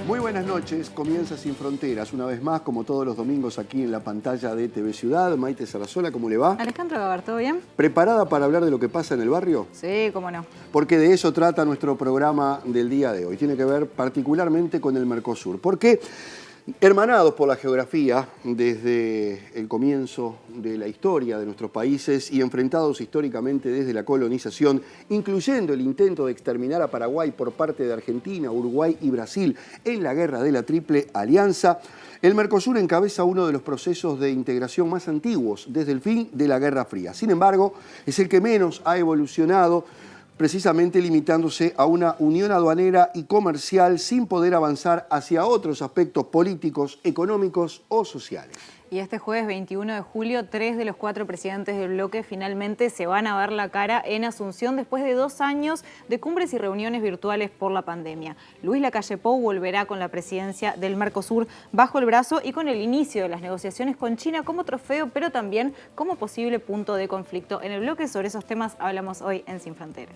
Muy buenas noches, comienza Sin Fronteras, una vez más, como todos los domingos aquí en la pantalla de TV Ciudad. Maite Sarasola, ¿cómo le va? Alejandro Gabar, ¿todo bien? ¿Preparada para hablar de lo que pasa en el barrio? Sí, cómo no. Porque de eso trata nuestro programa del día de hoy. Tiene que ver particularmente con el Mercosur. Porque, hermanados por la geografía, desde el comienzo de la historia de nuestros países y enfrentados históricamente desde la colonización, incluyendo el intento de exterminar a Paraguay por parte de Argentina, Uruguay y Brasil en la guerra de la Triple Alianza, el Mercosur encabeza uno de los procesos de integración más antiguos desde el fin de la Guerra Fría. Sin embargo, es el que menos ha evolucionado, precisamente limitándose a una unión aduanera y comercial sin poder avanzar hacia otros aspectos políticos, económicos o sociales. Y este jueves 21 de julio, 3 de los 4 presidentes del bloque finalmente se van a ver la cara en Asunción después de 2 años de cumbres y reuniones virtuales por la pandemia. Luis Lacalle Pou volverá con la presidencia del Mercosur bajo el brazo y con el inicio de las negociaciones con China como trofeo, pero también como posible punto de conflicto en el bloque. Sobre esos temas hablamos hoy en Sin Fronteras.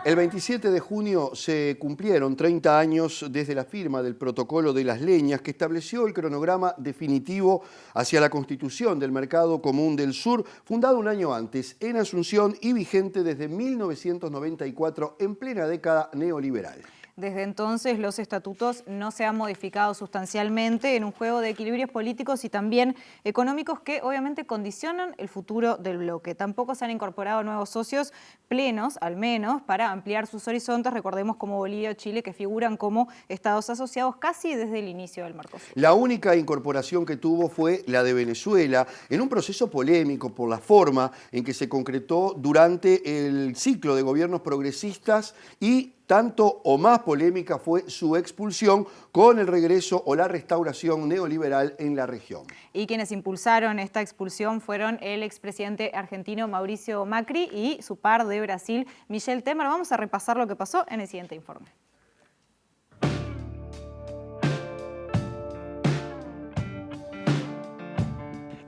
El 27 de junio se cumplieron 30 años desde la firma del Protocolo de las Leñas, que estableció el cronograma definitivo hacia la constitución del Mercado Común del Sur, fundado un año antes en Asunción y vigente desde 1994 en plena década neoliberal. Desde entonces los estatutos no se han modificado sustancialmente en un juego de equilibrios políticos y también económicos que obviamente condicionan el futuro del bloque. Tampoco se han incorporado nuevos socios plenos, al menos, para ampliar sus horizontes. Recordemos como Bolivia o Chile, que figuran como estados asociados casi desde el inicio del Mercosur. La única incorporación que tuvo fue la de Venezuela, en un proceso polémico por la forma en que se concretó durante el ciclo de gobiernos progresistas y tanto o más polémica fue su expulsión con el regreso o la restauración neoliberal en la región. Y quienes impulsaron esta expulsión fueron el expresidente argentino Mauricio Macri y su par de Brasil, Michel Temer. Vamos a repasar lo que pasó en el siguiente informe.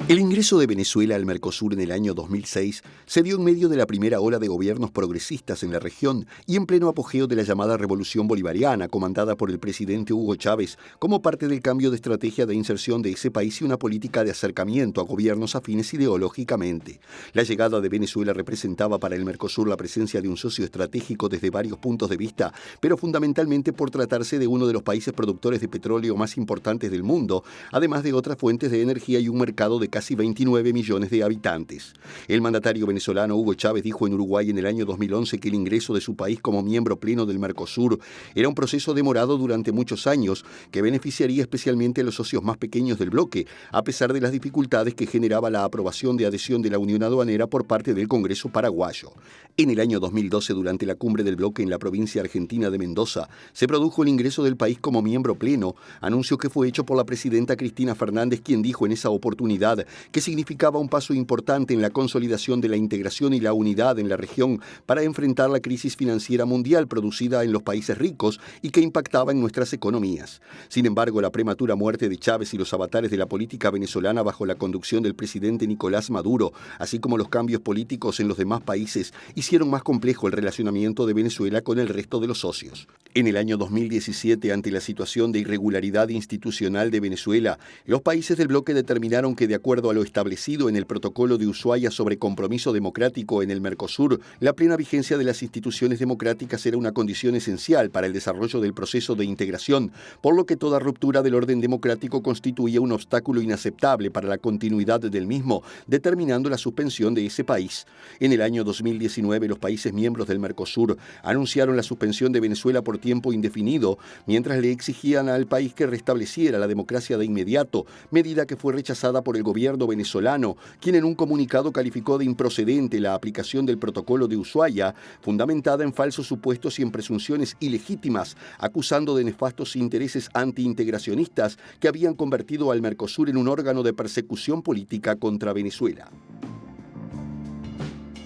El ingreso de Venezuela al Mercosur en el año 2006 se dio en medio de la primera ola de gobiernos progresistas en la región y en pleno apogeo de la llamada Revolución Bolivariana, comandada por el presidente Hugo Chávez, como parte del cambio de estrategia de inserción de ese país y una política de acercamiento a gobiernos afines ideológicamente. La llegada de Venezuela representaba para el Mercosur la presencia de un socio estratégico desde varios puntos de vista, pero fundamentalmente por tratarse de uno de los países productores de petróleo más importantes del mundo, además de otras fuentes de energía y un mercado de casi 29 millones de habitantes. El mandatario venezolano Hugo Chávez dijo en Uruguay en el año 2011 que el ingreso de su país como miembro pleno del Mercosur era un proceso demorado durante muchos años que beneficiaría especialmente a los socios más pequeños del bloque, a pesar de las dificultades que generaba la aprobación de adhesión de la Unión Aduanera por parte del Congreso paraguayo. En el año 2012, durante la cumbre del bloque en la provincia argentina de Mendoza, se produjo el ingreso del país como miembro pleno, anuncio que fue hecho por la presidenta Cristina Fernández, quien dijo en esa oportunidad que significaba un paso importante en la consolidación de la integración y la unidad en la región para enfrentar la crisis financiera mundial producida en los países ricos y que impactaba en nuestras economías. Sin embargo, la prematura muerte de Chávez y los avatares de la política venezolana bajo la conducción del presidente Nicolás Maduro, así como los cambios políticos en los demás países, hicieron más complejo el relacionamiento de Venezuela con el resto de los socios. En el año 2017, ante la situación de irregularidad institucional de Venezuela, los países del bloque determinaron que, de acuerdo a lo establecido en el Protocolo de Ushuaia sobre compromiso democrático en el Mercosur, la plena vigencia de las instituciones democráticas era una condición esencial para el desarrollo del proceso de integración, por lo que toda ruptura del orden democrático constituía un obstáculo inaceptable para la continuidad del mismo, determinando la suspensión de ese país. En el año 2019, los países miembros del Mercosur anunciaron la suspensión de Venezuela por tiempo indefinido, mientras le exigían al país que restableciera la democracia de inmediato, medida que fue rechazada por el gobierno venezolano, quien en un comunicado calificó de improcedente la aplicación del protocolo de Ushuaia, fundamentada en falsos supuestos y en presunciones ilegítimas, acusando de nefastos intereses antiintegracionistas que habían convertido al Mercosur en un órgano de persecución política contra Venezuela.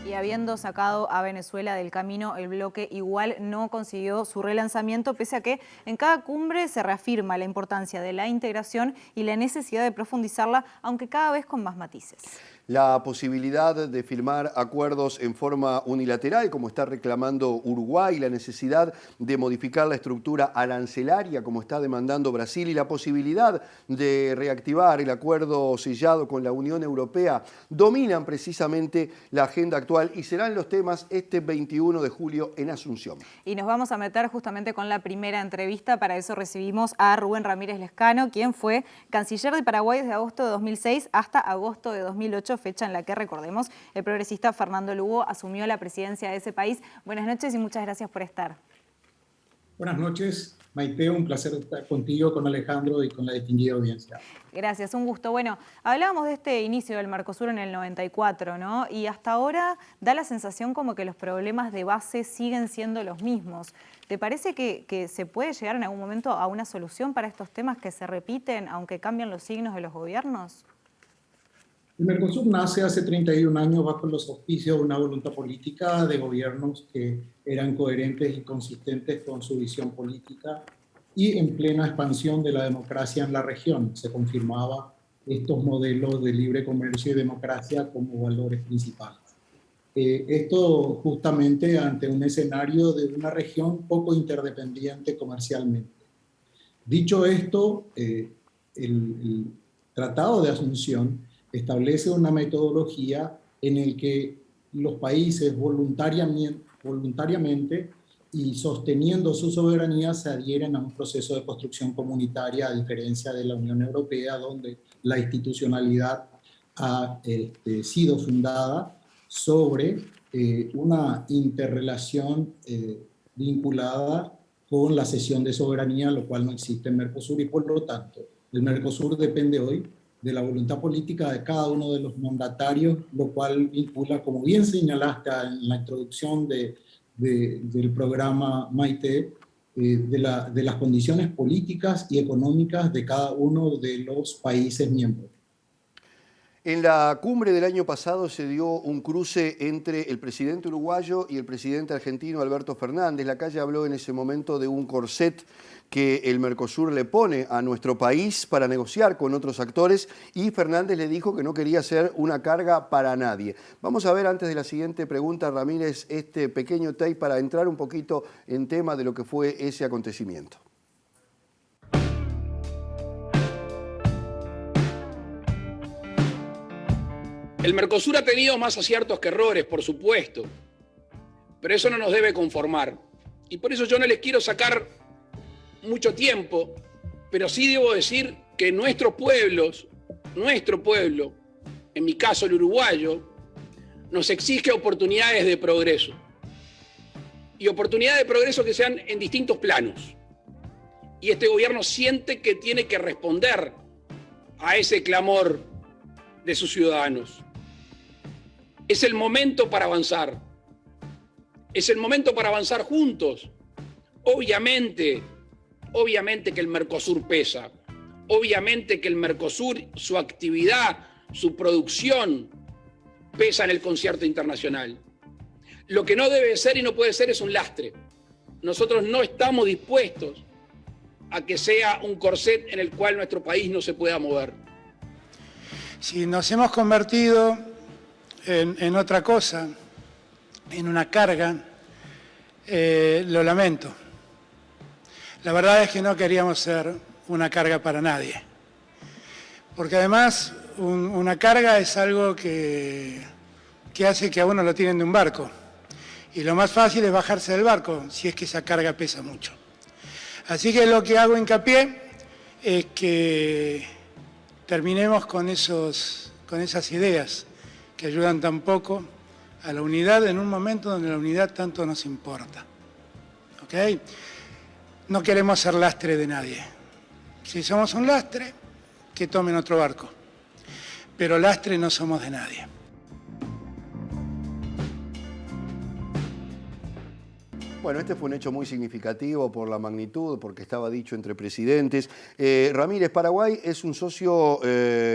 Y habiendo sacado a Venezuela del camino, el bloque igual no consiguió su relanzamiento, pese a que en cada cumbre se reafirma la importancia de la integración y la necesidad de profundizarla, aunque cada vez con más matices. La posibilidad de firmar acuerdos en forma unilateral, como está reclamando Uruguay, la necesidad de modificar la estructura arancelaria, como está demandando Brasil, y la posibilidad de reactivar el acuerdo sellado con la Unión Europea, dominan precisamente la agenda actual y serán los temas este 21 de julio en Asunción. Y nos vamos a meter justamente con la primera entrevista. Para eso recibimos a Rubén Ramírez Lescano, quien fue canciller de Paraguay desde agosto de 2006 hasta agosto de 2008, fecha en la que, recordemos, el progresista Fernando Lugo asumió la presidencia de ese país. Buenas noches y muchas gracias por estar. Buenas noches, Maite, un placer estar contigo, con Alejandro y con la distinguida audiencia. Gracias, un gusto. Bueno, hablábamos de este inicio del Mercosur en el 94, ¿no? Y hasta ahora da la sensación como que los problemas de base siguen siendo los mismos. ¿Te parece que se puede llegar en algún momento a una solución para estos temas que se repiten, aunque cambian los signos de los gobiernos? El Mercosur nace hace 31 años bajo los auspicios de una voluntad política de gobiernos que eran coherentes y consistentes con su visión política y en plena expansión de la democracia en la región. Se confirmaba estos modelos de libre comercio y democracia como valores principales. Esto justamente ante un escenario de una región poco interdependiente comercialmente. Dicho esto, el Tratado de Asunción establece una metodología en la que los países voluntariamente y sosteniendo su soberanía se adhieren a un proceso de construcción comunitaria, a diferencia de la Unión Europea, donde la institucionalidad ha sido fundada sobre una interrelación vinculada con la cesión de soberanía, lo cual no existe en Mercosur, y por lo tanto el Mercosur depende hoy de la voluntad política de cada uno de los mandatarios, lo cual vincula, como bien señalaste en la introducción del programa Maite, de las condiciones políticas y económicas de cada uno de los países miembros. En la cumbre del año pasado se dio un cruce entre el presidente uruguayo y el presidente argentino Alberto Fernández. Lacalle habló en ese momento de un corset que el Mercosur le pone a nuestro país para negociar con otros actores, y Fernández le dijo que no quería ser una carga para nadie. Vamos a ver, antes de la siguiente pregunta, Ramírez, este pequeño tape para entrar un poquito en tema de lo que fue ese acontecimiento. El Mercosur ha tenido más aciertos que errores, por supuesto, pero eso no nos debe conformar. Y por eso yo no les quiero sacar mucho tiempo, pero sí debo decir que nuestros pueblos, nuestro pueblo, en mi caso el uruguayo, nos exige oportunidades de progreso. Y oportunidades de progreso que sean en distintos planos. Y este gobierno siente que tiene que responder a ese clamor de sus ciudadanos. Es el momento para avanzar. Es el momento para avanzar juntos. Obviamente que el Mercosur pesa. Obviamente que el Mercosur, su actividad, su producción, pesa en el concierto internacional. Lo que no debe ser y no puede ser es un lastre. Nosotros no estamos dispuestos a que sea un corset en el cual nuestro país no se pueda mover. Si nos hemos convertido en otra cosa, en una carga, lo lamento. La verdad es que no queríamos ser una carga para nadie. Porque además una carga es algo que hace que a uno lo tienen de un barco. Y lo más fácil es bajarse del barco, si es que esa carga pesa mucho. Así que lo que hago hincapié es que terminemos con esas ideas que ayudan tan poco a la unidad en un momento donde la unidad tanto nos importa. ¿Okay? No queremos ser lastre de nadie. Si somos un lastre, que tomen otro barco. Pero lastre no somos de nadie. Bueno, este fue un hecho muy significativo por la magnitud, porque estaba dicho entre presidentes. Ramírez, Paraguay es un socio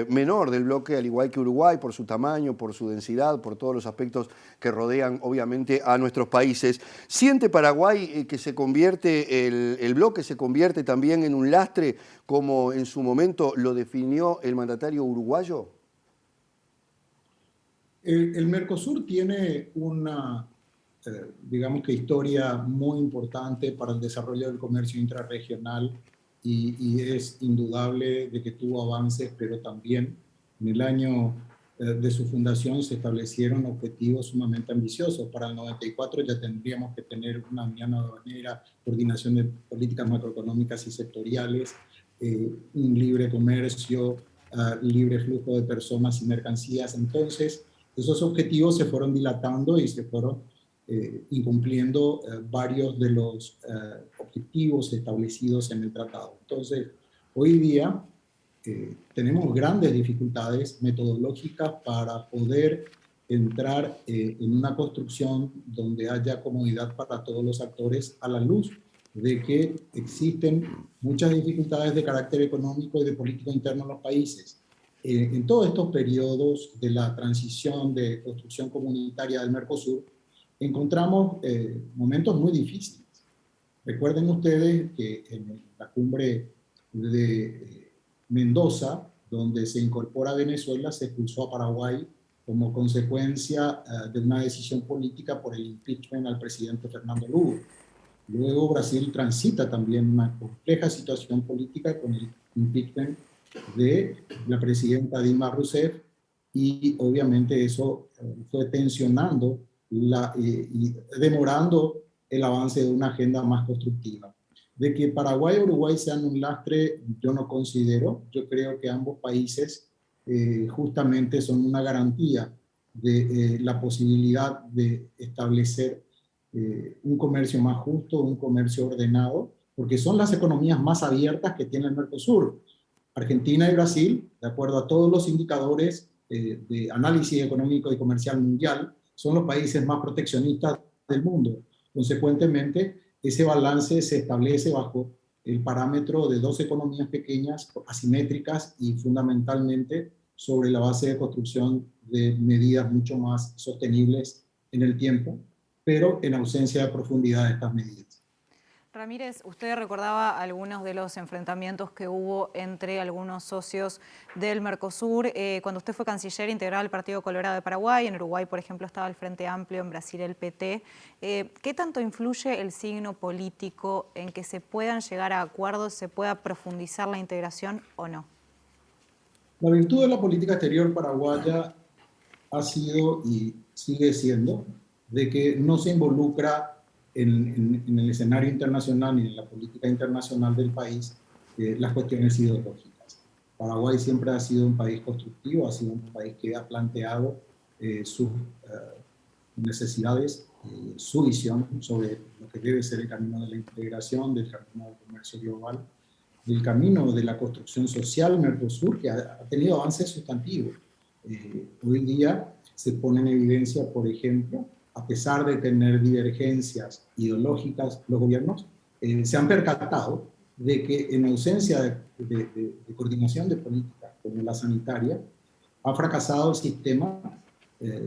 menor del bloque, al igual que Uruguay, por su tamaño, por su densidad, por todos los aspectos que rodean, obviamente, a nuestros países. ¿Siente Paraguay que se convierte, el bloque se convierte también en un lastre, como en su momento lo definió el mandatario uruguayo? El Mercosur tiene una, digamos que historia muy importante para el desarrollo del comercio intrarregional y es indudable de que tuvo avances, pero también en el año de su fundación se establecieron objetivos sumamente ambiciosos. Para el 94 ya tendríamos que tener una unión aduanera, coordinación de políticas macroeconómicas y sectoriales, un libre comercio, libre flujo de personas y mercancías. Entonces, esos objetivos se fueron dilatando y se fueron incumpliendo varios de los objetivos establecidos en el tratado. Entonces, hoy día tenemos grandes dificultades metodológicas para poder entrar en una construcción donde haya comodidad para todos los actores, a la luz de que existen muchas dificultades de carácter económico y de política interna en los países. En todos estos periodos de la transición de construcción comunitaria del Mercosur, encontramos momentos muy difíciles. Recuerden ustedes que en la cumbre de Mendoza, donde se incorpora Venezuela, se expulsó a Paraguay como consecuencia de una decisión política por el impeachment al presidente Fernando Lugo. Luego Brasil transita también una compleja situación política con el impeachment de la presidenta Dilma Rousseff, y obviamente eso fue tensionando y demorando el avance de una agenda más constructiva. De que Paraguay y Uruguay sean un lastre, yo no considero. Yo creo que ambos países justamente son una garantía de la posibilidad de establecer un comercio más justo, un comercio ordenado, porque son las economías más abiertas que tiene el Mercosur. Argentina y Brasil, de acuerdo a todos los indicadores de análisis económico y comercial mundial, son los países más proteccionistas del mundo. Consecuentemente, ese balance se establece bajo el parámetro de dos economías pequeñas, asimétricas y fundamentalmente sobre la base de construcción de medidas mucho más sostenibles en el tiempo, pero en ausencia de profundidad de estas medidas. Ramírez, usted recordaba algunos de los enfrentamientos que hubo entre algunos socios del Mercosur. Cuando usted fue canciller, integraba el Partido Colorado de Paraguay. En Uruguay, por ejemplo, estaba el Frente Amplio, en Brasil el PT. ¿Qué tanto influye el signo político en que se puedan llegar a acuerdos, se pueda profundizar la integración o no? La virtud de la política exterior paraguaya ha sido y sigue siendo de que no se involucra en el escenario internacional y en la política internacional del país las cuestiones ideológicas. Paraguay siempre ha sido un país constructivo, ha sido un país que ha planteado sus necesidades, su visión sobre lo que debe ser el camino de la integración, del camino del comercio global, del camino de la construcción social Mercosur, que ha tenido avances sustantivos. Hoy día se pone en evidencia, por ejemplo, a pesar de tener divergencias ideológicas, los gobiernos se han percatado de que en ausencia de coordinación de políticas como la sanitaria, ha fracasado el sistema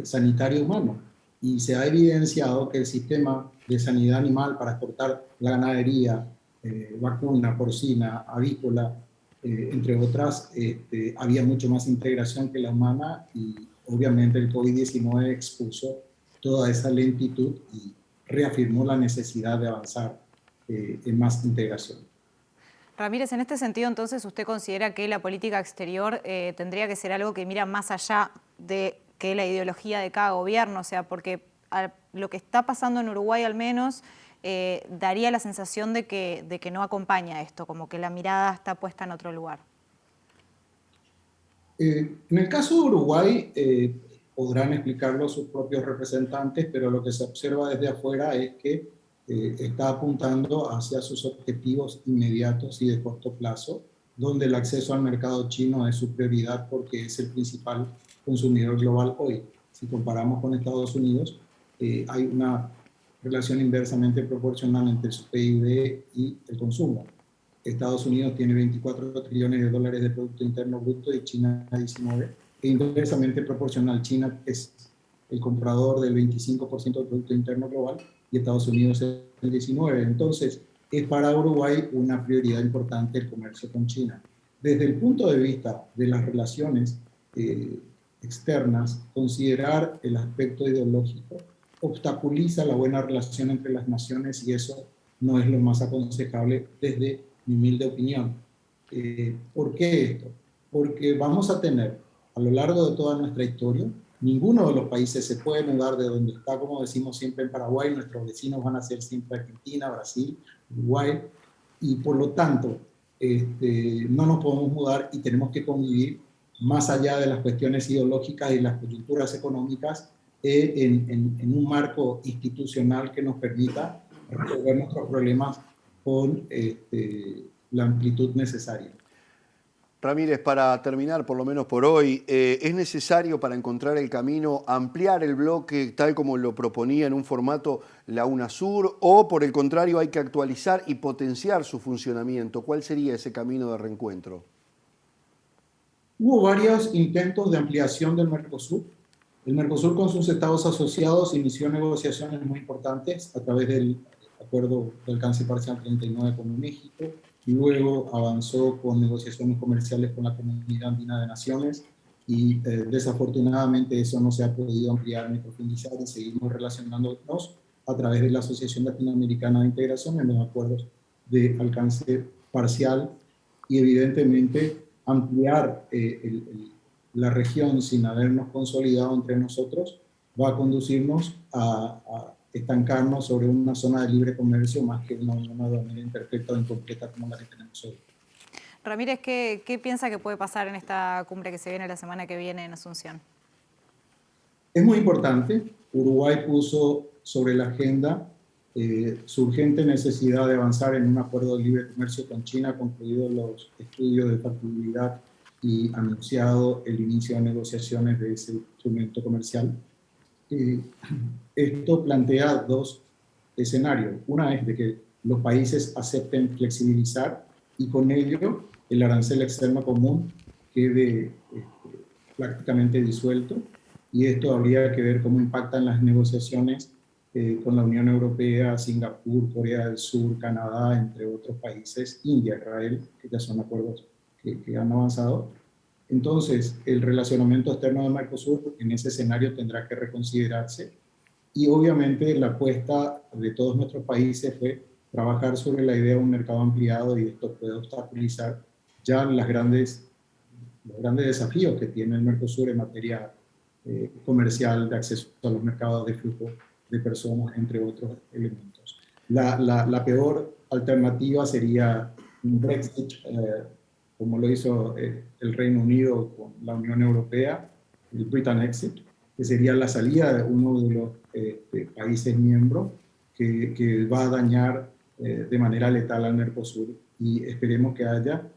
sanitario humano, y se ha evidenciado que el sistema de sanidad animal para exportar la ganadería, vacuna, porcina, avícola, entre otras, había mucho más integración que la humana, y obviamente el COVID-19 expuso toda esa lentitud y reafirmó la necesidad de avanzar en más integración. Ramírez, en este sentido, entonces, ¿usted considera que la política exterior tendría que ser algo que mira más allá de que la ideología de cada gobierno? O sea, porque lo que está pasando en Uruguay al menos daría la sensación de que no acompaña esto, como que la mirada está puesta en otro lugar. En el caso de Uruguay, podrán explicarlo sus propios representantes, pero lo que se observa desde afuera es que está apuntando hacia sus objetivos inmediatos y de corto plazo, donde el acceso al mercado chino es su prioridad porque es el principal consumidor global hoy. Si comparamos con Estados Unidos, hay una relación inversamente proporcional entre su PIB y el consumo. Estados Unidos tiene 24 trillones de dólares de Producto Interno Bruto y China 19, e inversamente proporcional. China es el comprador del 25% del Producto Interno Global y Estados Unidos es el 19%. Entonces, es para Uruguay una prioridad importante el comercio con China. Desde el punto de vista de las relaciones externas, considerar el aspecto ideológico obstaculiza la buena relación entre las naciones y eso no es lo más aconsejable desde mi humilde opinión. ¿Por qué esto? Porque vamos a tener a lo largo de toda nuestra historia, ninguno de los países se puede mudar de donde está, como decimos siempre en Paraguay, nuestros vecinos van a ser siempre Argentina, Brasil, Uruguay, y por lo tanto no nos podemos mudar y tenemos que convivir más allá de las cuestiones ideológicas y las coyunturas económicas en un marco institucional que nos permita resolver nuestros problemas con la amplitud necesaria. Ramírez, para terminar, por lo menos por hoy, ¿es necesario para encontrar el camino ampliar el bloque tal como lo proponía en un formato la UNASUR o por el contrario hay que actualizar y potenciar su funcionamiento? ¿Cuál sería ese camino de reencuentro? Hubo varios intentos de ampliación del Mercosur. El Mercosur con sus estados asociados inició negociaciones muy importantes a través del Acuerdo de Alcance Parcial 39 con México, y luego avanzó con negociaciones comerciales con la Comunidad Andina de Naciones y desafortunadamente eso no se ha podido ampliar ni profundizar y seguimos relacionándonos a través de la Asociación Latinoamericana de Integración en los acuerdos de alcance parcial y evidentemente ampliar la región sin habernos consolidado entre nosotros va a conducirnos a estancarnos sobre una zona de libre comercio más que una unión aduanera imperfecta o incompleta como la que tenemos hoy. Ramírez, ¿qué piensa que puede pasar en esta cumbre que se viene la semana que viene en Asunción? Es muy importante. Uruguay puso sobre la agenda su urgente necesidad de avanzar en un acuerdo de libre comercio con China, concluidos los estudios de factibilidad y anunciado el inicio de negociaciones de ese instrumento comercial. Esto plantea dos escenarios. Una es de que los países acepten flexibilizar y con ello el arancel externo común quede prácticamente disuelto, y esto habría que ver cómo impactan las negociaciones con la Unión Europea, Singapur, Corea del Sur, Canadá, entre otros países, India, Israel, que ya son acuerdos que han avanzado. Entonces, el relacionamiento externo de Mercosur en ese escenario tendrá que reconsiderarse y obviamente la apuesta de todos nuestros países fue trabajar sobre la idea de un mercado ampliado y esto puede obstaculizar ya los grandes desafíos que tiene el Mercosur en materia comercial, de acceso a los mercados, de flujo de personas, entre otros elementos. La peor alternativa sería un Brexit, como lo hizo el Reino Unido con la Unión Europea, el Britain Exit, que sería la salida de uno de los países miembros que va a dañar de manera letal al Mercosur, y esperemos que haya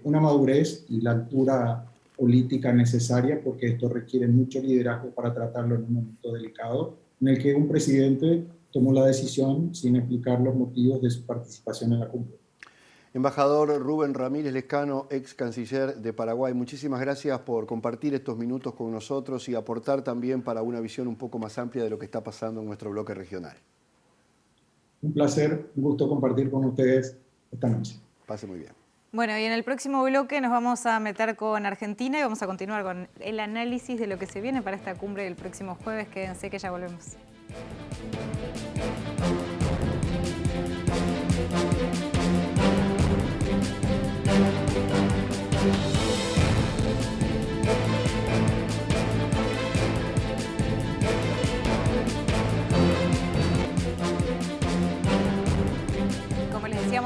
una madurez y la altura política necesaria, porque esto requiere mucho liderazgo para tratarlo en un momento delicado, en el que un presidente tomó la decisión sin explicar los motivos de su participación en la cumbre. Embajador Rubén Ramírez Lescano, ex canciller de Paraguay, muchísimas gracias por compartir estos minutos con nosotros y aportar también para una visión un poco más amplia de lo que está pasando en nuestro bloque regional. Un placer, un gusto compartir con ustedes esta noche. Pase muy bien. Bueno, y en el próximo bloque nos vamos a meter con Argentina y vamos a continuar con el análisis de lo que se viene para esta cumbre del próximo jueves. Quédense que ya volvemos.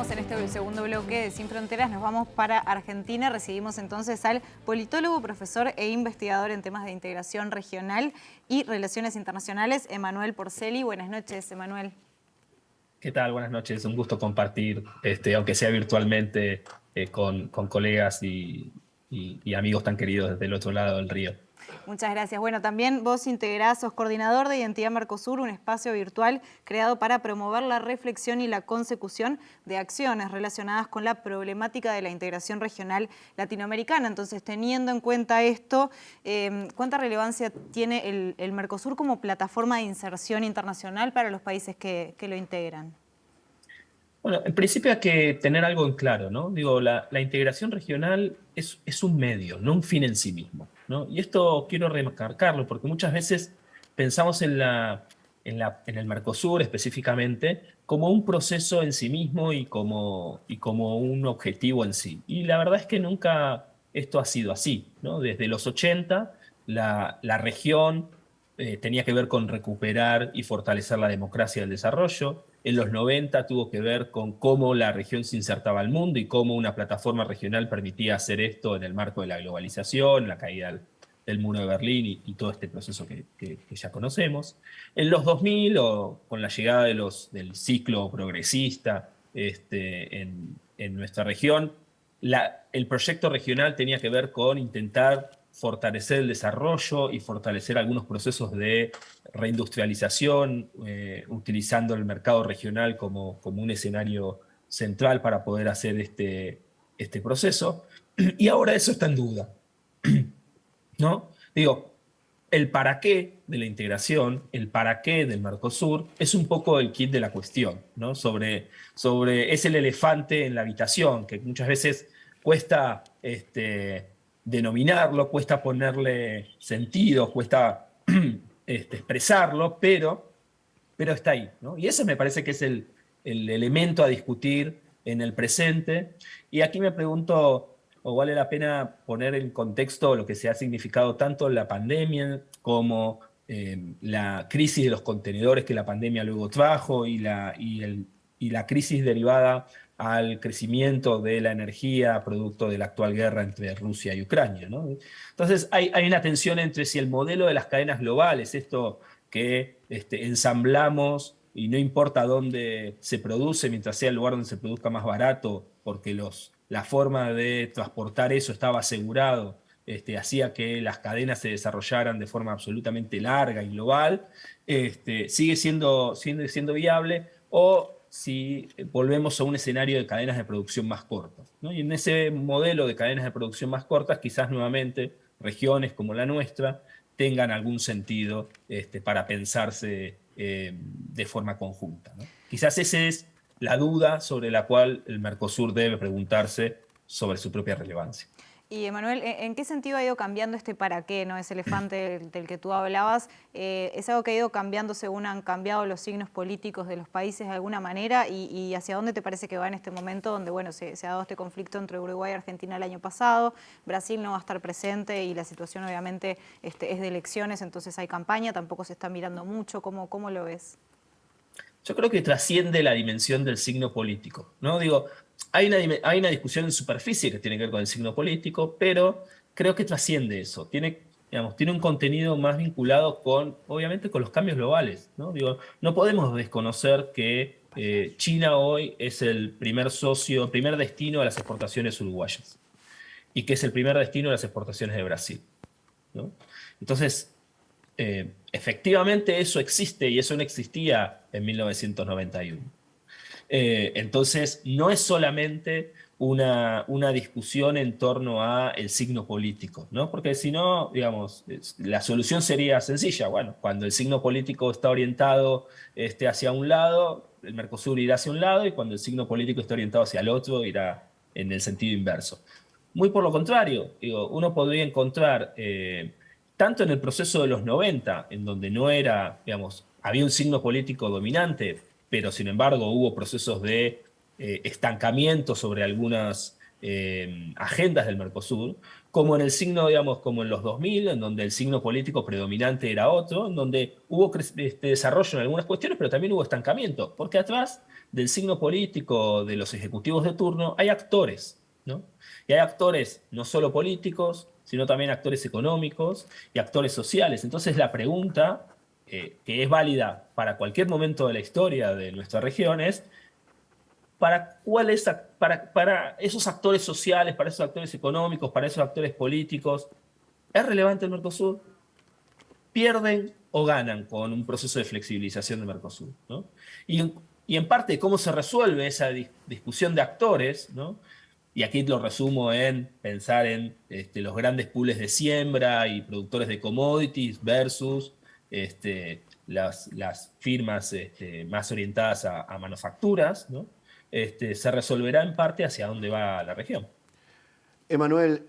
En este segundo bloque de Sin Fronteras nos vamos para Argentina. Recibimos entonces al politólogo, profesor e investigador en temas de integración regional y relaciones internacionales, Emanuel Porceli. Buenas noches, Emanuel. ¿Qué tal? Buenas noches. Un gusto compartir, aunque sea virtualmente, con colegas y amigos tan queridos desde el otro lado del río. Muchas gracias. Bueno, también vos sos coordinador de Identidad Mercosur, un espacio virtual creado para promover la reflexión y la consecución de acciones relacionadas con la problemática de la integración regional latinoamericana. Entonces, teniendo en cuenta esto, ¿cuánta relevancia tiene el Mercosur como plataforma de inserción internacional para los países que lo integran? Bueno, en principio hay que tener algo en claro, ¿no? Digo, la integración regional es un medio, no un fin en sí mismo, ¿no? Y esto quiero remarcarlo porque muchas veces pensamos en el Mercosur específicamente como un proceso en sí mismo y como un objetivo en sí. Y la verdad es que nunca esto ha sido así, ¿no? Desde los 80, la región tenía que ver con recuperar y fortalecer la democracia y el desarrollo. En los 90 tuvo que ver con cómo la región se insertaba al mundo y cómo una plataforma regional permitía hacer esto en el marco de la globalización, la caída del muro de Berlín y todo este proceso que ya conocemos. En los 2000, con la llegada del ciclo progresista en nuestra región, el proyecto regional tenía que ver con intentar fortalecer el desarrollo y fortalecer algunos procesos de reindustrialización, utilizando el mercado regional como un escenario central para poder hacer este proceso. Y ahora eso está en duda, ¿no? Digo, el para qué de la integración, el para qué del Mercosur, es un poco el kit de la cuestión, ¿no? Es el elefante en la habitación, que muchas veces cuesta denominarlo, cuesta ponerle sentido, cuesta expresarlo, pero está ahí, ¿no? Y ese me parece que es el elemento a discutir en el presente. Y aquí me pregunto, o vale la pena poner en contexto lo que se ha significado tanto la pandemia como la crisis de los contenedores que la pandemia luego trajo y la crisis derivada al crecimiento de la energía producto de la actual guerra entre Rusia y Ucrania, ¿no? Entonces hay una tensión entre si el modelo de las cadenas globales, esto que ensamblamos y no importa dónde se produce, mientras sea el lugar donde se produzca más barato, porque la forma de transportar eso estaba asegurado, hacía que las cadenas se desarrollaran de forma absolutamente larga y global, sigue siendo viable, o si volvemos a un escenario de cadenas de producción más cortas, ¿no? Y en ese modelo de cadenas de producción más cortas, quizás nuevamente regiones como la nuestra tengan algún sentido para pensarse de forma conjunta, ¿no? Quizás esa es la duda sobre la cual el Mercosur debe preguntarse sobre su propia relevancia. Y Emanuel, ¿en qué sentido ha ido cambiando este para qué, no? Ese elefante del que tú hablabas? ¿Es algo que ha ido cambiando según han cambiado los signos políticos de los países de alguna manera? ¿Y hacia dónde te parece que va en este momento donde, bueno, se ha dado este conflicto entre Uruguay y Argentina el año pasado? Brasil no va a estar presente y la situación obviamente es de elecciones, entonces hay campaña, tampoco se está mirando mucho. ¿Cómo lo ves? Yo creo que trasciende la dimensión del signo político, ¿no? Digo, hay una discusión en superficie que tiene que ver con el signo político, pero creo que trasciende eso. Tiene un contenido más vinculado obviamente, con los cambios globales, ¿no? Digo, no podemos desconocer que China hoy es el primer destino de las exportaciones uruguayas y que es el primer destino de las exportaciones de Brasil, ¿no? Entonces, efectivamente eso existe y eso no existía en 1991. Entonces, no es solamente una discusión en torno a el signo político, ¿no? Porque si no, digamos, la solución sería sencilla. Bueno, cuando el signo político está orientado hacia un lado, el Mercosur irá hacia un lado, y cuando el signo político está orientado hacia el otro, irá en el sentido inverso. Muy por lo contrario, digo, uno podría encontrar, tanto en el proceso de los 90, en donde no era, digamos, había un signo político dominante, pero sin embargo hubo procesos de estancamiento sobre algunas agendas del Mercosur, como en el signo, digamos, como en los 2000, en donde el signo político predominante era otro, en donde hubo desarrollo en algunas cuestiones, pero también hubo estancamiento, porque atrás del signo político de los ejecutivos de turno hay actores, ¿no? Y hay actores no solo políticos, sino también actores económicos y actores sociales. Entonces la pregunta que es válida para cualquier momento de la historia de nuestra región es para esos actores sociales, para esos actores económicos, para esos actores políticos. ¿Es relevante el Mercosur? ¿Pierden o ganan con un proceso de flexibilización del Mercosur, ¿no? Y en parte, ¿cómo se resuelve esa discusión de actores, ¿no? Y aquí lo resumo en pensar en los grandes pools de siembra y productores de commodities versus las firmas más orientadas a manufacturas, ¿no? Se resolverá en parte hacia dónde va la región. Emanuel,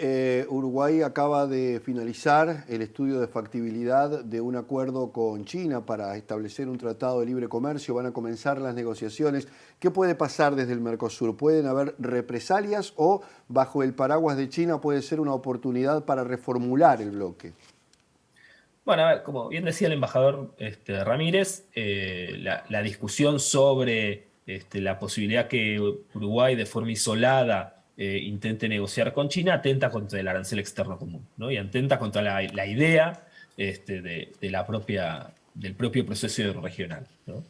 Uruguay acaba de finalizar el estudio de factibilidad de un acuerdo con China para establecer un tratado de libre comercio. Van a comenzar las negociaciones. ¿Qué puede pasar desde el Mercosur? ¿Pueden haber represalias o bajo el paraguas de China puede ser una oportunidad para reformular el bloque? Bueno, a ver, como bien decía el embajador Ramírez, la discusión sobre la posibilidad que Uruguay de forma isolada intente negociar con China atenta contra el arancel externo común, ¿no? Y atenta contra la idea del propio proceso regional, ¿no?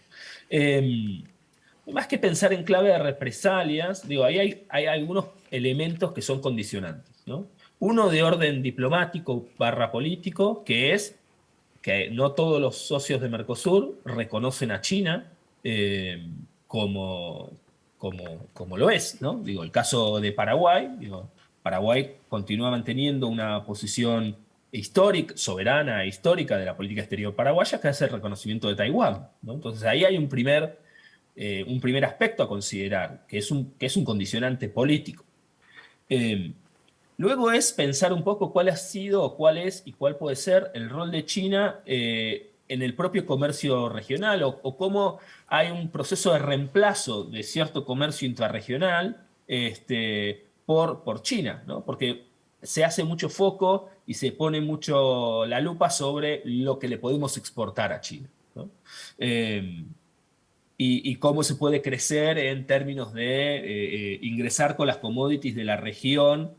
Más que pensar en clave de represalias, digo, ahí hay algunos elementos que son condicionantes, ¿no? Uno de orden diplomático / político, que es que no todos los socios de Mercosur reconocen a China como lo es, ¿no? Digo, el caso de Paraguay, Paraguay continúa manteniendo una posición histórica, soberana e histórica de la política exterior paraguaya, que es el reconocimiento de Taiwán, ¿no? Entonces ahí hay un primer aspecto a considerar, que es un condicionante político. Luego es pensar un poco cuál ha sido, cuál es y cuál puede ser el rol de China en el propio comercio regional o cómo hay un proceso de reemplazo de cierto comercio intrarregional por China, ¿no? Porque se hace mucho foco y se pone mucho la lupa sobre lo que le podemos exportar a China, ¿no? Y cómo se puede crecer en términos de ingresar con las commodities de la región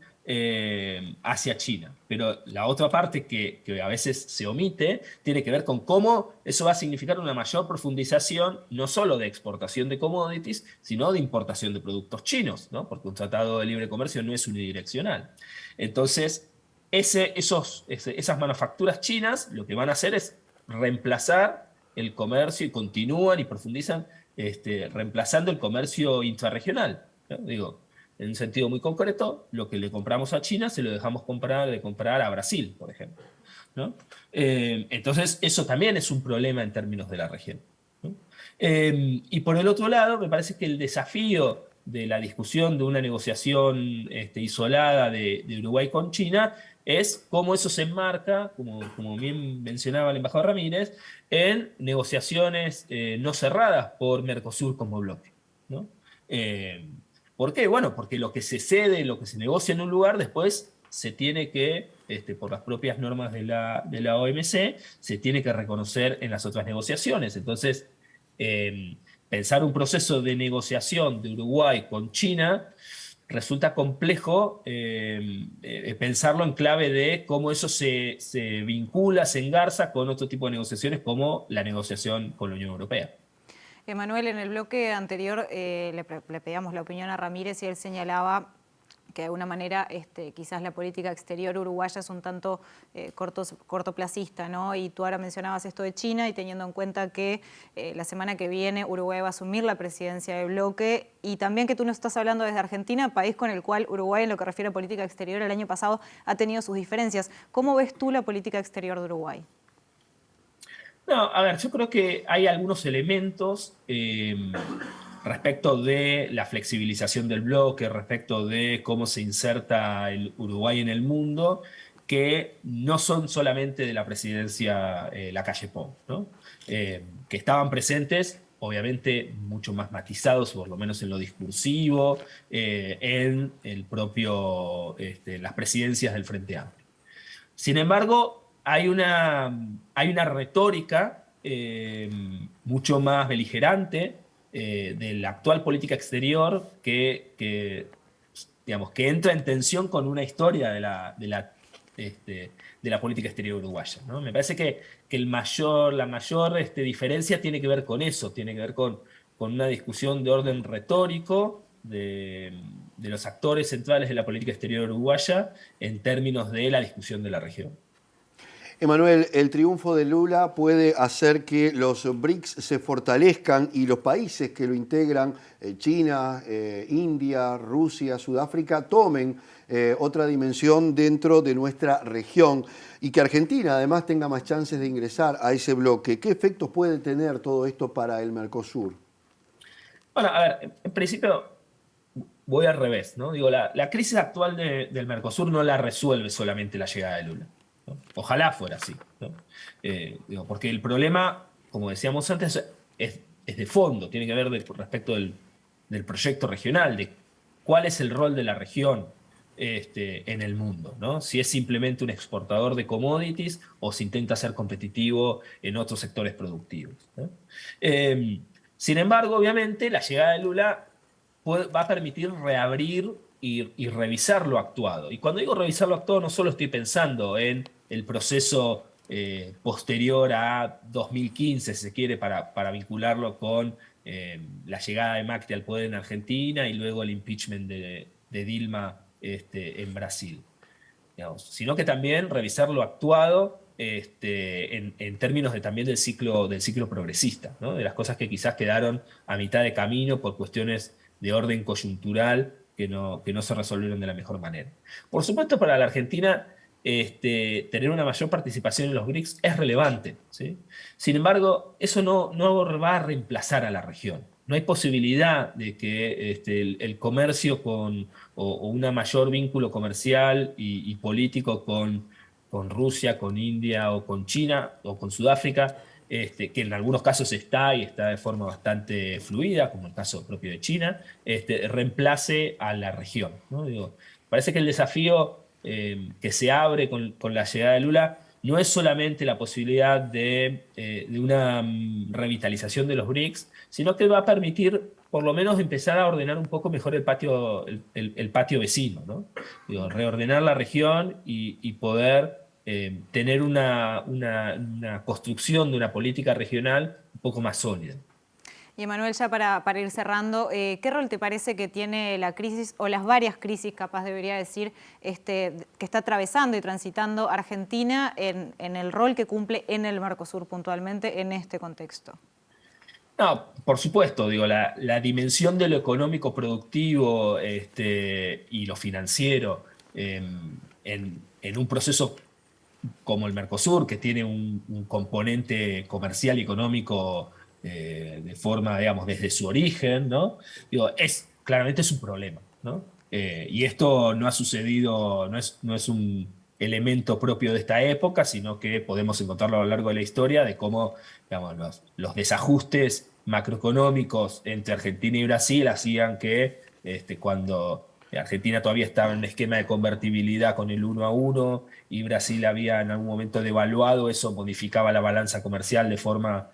hacia China. Pero la otra parte que a veces se omite tiene que ver con cómo eso va a significar una mayor profundización no solo de exportación de commodities, sino de importación de productos chinos, ¿no? Porque un tratado de libre comercio no es unidireccional. Entonces, esas manufacturas chinas lo que van a hacer es reemplazar el comercio y continúan y profundizan reemplazando el comercio intrarregional, ¿no? Digo, en un sentido muy concreto, lo que le compramos a China se lo dejamos de comprar a Brasil, por ejemplo, ¿no? Entonces, eso también es un problema en términos de la región, ¿no? Y por el otro lado, me parece que el desafío de la discusión de una negociación isolada de Uruguay con China es cómo eso se enmarca, como bien mencionaba el embajador Ramírez, en negociaciones no cerradas por Mercosur como bloque, ¿no? ¿Por qué? Bueno, porque lo que se cede, lo que se negocia en un lugar, después se tiene que, por las propias normas de la OMC, se tiene que reconocer en las otras negociaciones. Entonces, pensar un proceso de negociación de Uruguay con China resulta complejo pensarlo en clave de cómo eso se vincula, se engarza con otro tipo de negociaciones como la negociación con la Unión Europea. Emanuel, en el bloque anterior le pedíamos la opinión a Ramírez y él señalaba que de alguna manera quizás la política exterior uruguaya es un tanto cortoplacista, ¿no? Y tú ahora mencionabas esto de China y teniendo en cuenta que la semana que viene Uruguay va a asumir la presidencia del bloque y también que tú nos estás hablando desde Argentina, país con el cual Uruguay en lo que refiere a política exterior el año pasado ha tenido sus diferencias. ¿Cómo ves tú la política exterior de Uruguay? No, a ver, yo creo que hay algunos elementos respecto de la flexibilización del bloque, respecto de cómo se inserta el Uruguay en el mundo, que no son solamente de la presidencia Lacalle Pou, ¿no? Que estaban presentes, obviamente mucho más matizados, por lo menos en lo discursivo, en el propio, las presidencias del Frente Amplio. Sin embargo, hay una retórica mucho más beligerante de la actual política exterior que entra en tensión con una historia de la de la política exterior uruguaya, ¿no? Me parece que la mayor diferencia tiene que ver con eso, tiene que ver con una discusión de orden retórico de los actores centrales de la política exterior uruguaya en términos de la discusión de la región. Emanuel, el triunfo de Lula puede hacer que los BRICS se fortalezcan y los países que lo integran, China, India, Rusia, Sudáfrica, tomen otra dimensión dentro de nuestra región y que Argentina además tenga más chances de ingresar a ese bloque. ¿Qué efectos puede tener todo esto para el Mercosur? Bueno, a ver, en principio voy al revés, ¿no? Digo, la crisis actual del Mercosur no la resuelve solamente la llegada de Lula, ¿no? Ojalá fuera así, ¿no? Porque el problema, como decíamos antes, es de fondo, tiene que ver respecto del proyecto regional, de cuál es el rol de la región en el mundo, ¿no? Si es simplemente un exportador de commodities o si intenta ser competitivo en otros sectores productivos, ¿no? Sin embargo, obviamente, la llegada de Lula va a permitir reabrir y revisar lo actuado. Y cuando digo revisar lo actuado, no solo estoy pensando en el proceso posterior a 2015, si se quiere, para vincularlo con la llegada de Macri al poder en Argentina y luego el impeachment de Dilma en Brasil, digamos, sino que también revisar lo actuado en términos también del ciclo progresista, ¿no? De las cosas que quizás quedaron a mitad de camino por cuestiones de orden coyuntural que no se resolvieron de la mejor manera. Por supuesto, para la Argentina tener una mayor participación en los BRICS es relevante, ¿sí? Sin embargo, eso no va a reemplazar a la región. No hay posibilidad de que el comercio o una mayor vínculo comercial y político con Rusia, con India o con China o con Sudáfrica, que en algunos casos está de forma bastante fluida, como el caso propio de China, reemplace a la región, ¿no? Parece que el desafío que se abre con la llegada de Lula no es solamente la posibilidad de una revitalización de los BRICS, sino que va a permitir por lo menos empezar a ordenar un poco mejor el patio vecino, ¿no? Reordenar la región y poder tener una construcción de una política regional un poco más sólida. Y Emanuel, ya para ir cerrando, ¿qué rol te parece que tiene la crisis o las varias crisis, capaz debería decir, que está atravesando y transitando Argentina en el rol que cumple en el Mercosur puntualmente en este contexto? No, por supuesto, la dimensión de lo económico productivo y lo financiero en un proceso como el Mercosur, que tiene un componente comercial y económico de forma, digamos, desde su origen, ¿no? Claramente es un problema, ¿no? Y esto no ha sucedido, no es un elemento propio de esta época, sino que podemos encontrarlo a lo largo de la historia de cómo, digamos, los desajustes macroeconómicos entre Argentina y Brasil hacían que cuando Argentina todavía estaba en un esquema de convertibilidad con el 1-1 y Brasil había en algún momento devaluado, eso modificaba la balanza comercial de forma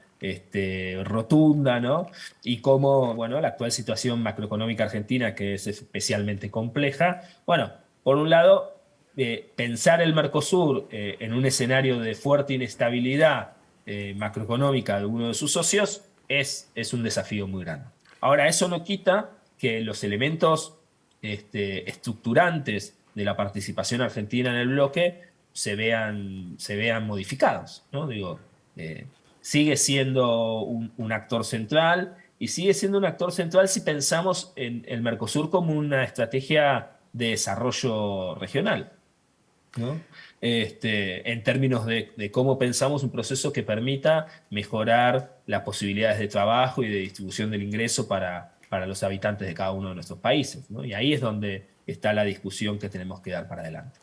rotunda, ¿no? Y cómo, bueno, la actual situación macroeconómica argentina, que es especialmente compleja, bueno, por un lado, pensar el Mercosur en un escenario de fuerte inestabilidad macroeconómica de uno de sus socios es un desafío muy grande. Ahora, eso no quita que los elementos estructurantes de la participación argentina en el bloque se vean modificados, ¿no? Sigue siendo un actor central y sigue siendo un actor central si pensamos en el Mercosur como una estrategia de desarrollo regional, ¿no? En términos de cómo pensamos un proceso que permita mejorar las posibilidades de trabajo y de distribución del ingreso para los habitantes de cada uno de nuestros países, ¿no? Y ahí es donde está la discusión que tenemos que dar para adelante.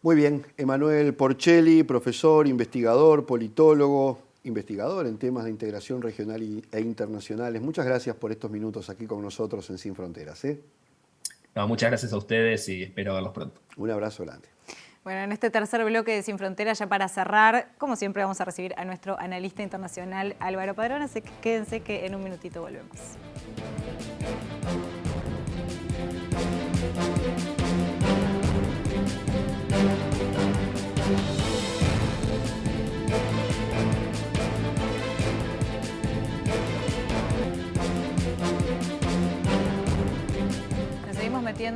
Muy bien, Emanuel Porchelli, profesor, investigador, politólogo, investigador en temas de integración regional e internacionales. Muchas gracias por estos minutos aquí con nosotros en Sin Fronteras, ¿eh? No, muchas gracias a ustedes y espero verlos pronto. Un abrazo grande. Bueno, en este tercer bloque de Sin Fronteras, ya para cerrar, como siempre vamos a recibir a nuestro analista internacional Álvaro Padrón, así que quédense que en un minutito volvemos.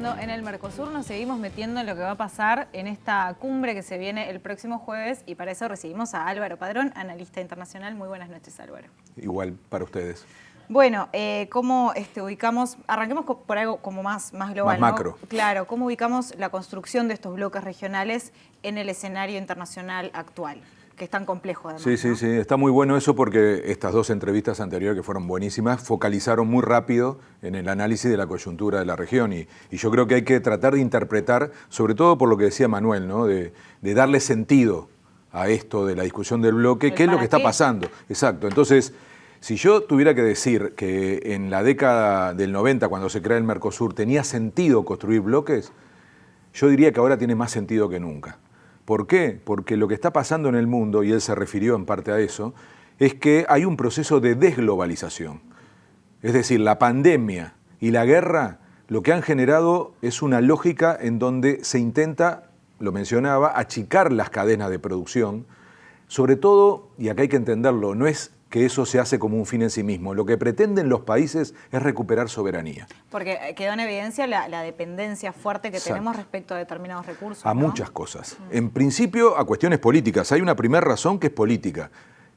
metiendo en el Mercosur, nos seguimos metiendo en lo que va a pasar en esta cumbre que se viene el próximo jueves y para eso recibimos a Álvaro Padrón, analista internacional. Muy buenas noches, Álvaro. Igual para ustedes. Bueno, ¿cómo ubicamos, arranquemos por algo como más global, más macro, ¿no? Claro, ¿cómo ubicamos la construcción de estos bloques regionales en el escenario internacional actual? Que es tan complejo además. Sí, ¿no? sí, está muy bueno eso porque estas dos entrevistas anteriores que fueron buenísimas focalizaron muy rápido en el análisis de la coyuntura de la región y yo creo que hay que tratar de interpretar, sobre todo por lo que decía Manuel, ¿no? de darle sentido a esto de la discusión del bloque, qué es lo que está pasando. Exacto, entonces, si yo tuviera que decir que en la década del 90, cuando se crea el Mercosur, tenía sentido construir bloques, yo diría que ahora tiene más sentido que nunca. ¿Por qué? Porque lo que está pasando en el mundo, y él se refirió en parte a eso, es que hay un proceso de desglobalización. Es decir, la pandemia y la guerra lo que han generado es una lógica en donde se intenta, lo mencionaba, achicar las cadenas de producción. Sobre todo, y acá hay que entenderlo, no es que eso se hace como un fin en sí mismo. Lo que pretenden los países es recuperar soberanía. Porque quedó en evidencia la dependencia fuerte que tenemos respecto a determinados recursos. A muchas cosas. En principio, a cuestiones políticas. Hay una primera razón que es política.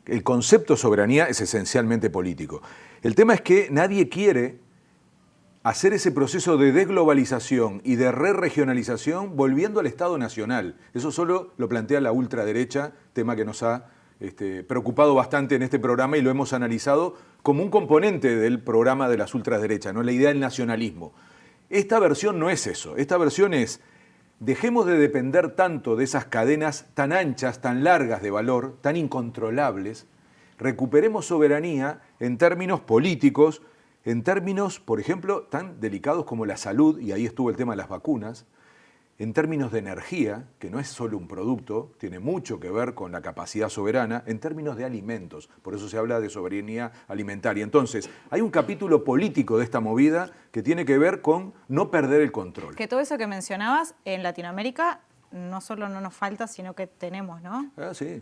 El concepto de soberanía es esencialmente político. El tema es que nadie quiere hacer ese proceso de desglobalización y de re-regionalización volviendo al Estado Nacional. Eso solo lo plantea la ultraderecha, tema que nos ha preocupado bastante en este programa y lo hemos analizado como un componente del programa de las ultraderechas, ¿no? La idea del nacionalismo. Esta versión no es eso, esta versión es dejemos de depender tanto de esas cadenas tan anchas, tan largas de valor, tan incontrolables, recuperemos soberanía en términos políticos, en términos, por ejemplo, tan delicados como la salud, y ahí estuvo el tema de las vacunas, en términos de energía, que no es solo un producto, tiene mucho que ver con la capacidad soberana, en términos de alimentos, por eso se habla de soberanía alimentaria. Entonces, hay un capítulo político de esta movida que tiene que ver con no perder el control. Que todo eso que mencionabas, en Latinoamérica no solo no nos falta, sino que tenemos, ¿no? Sí,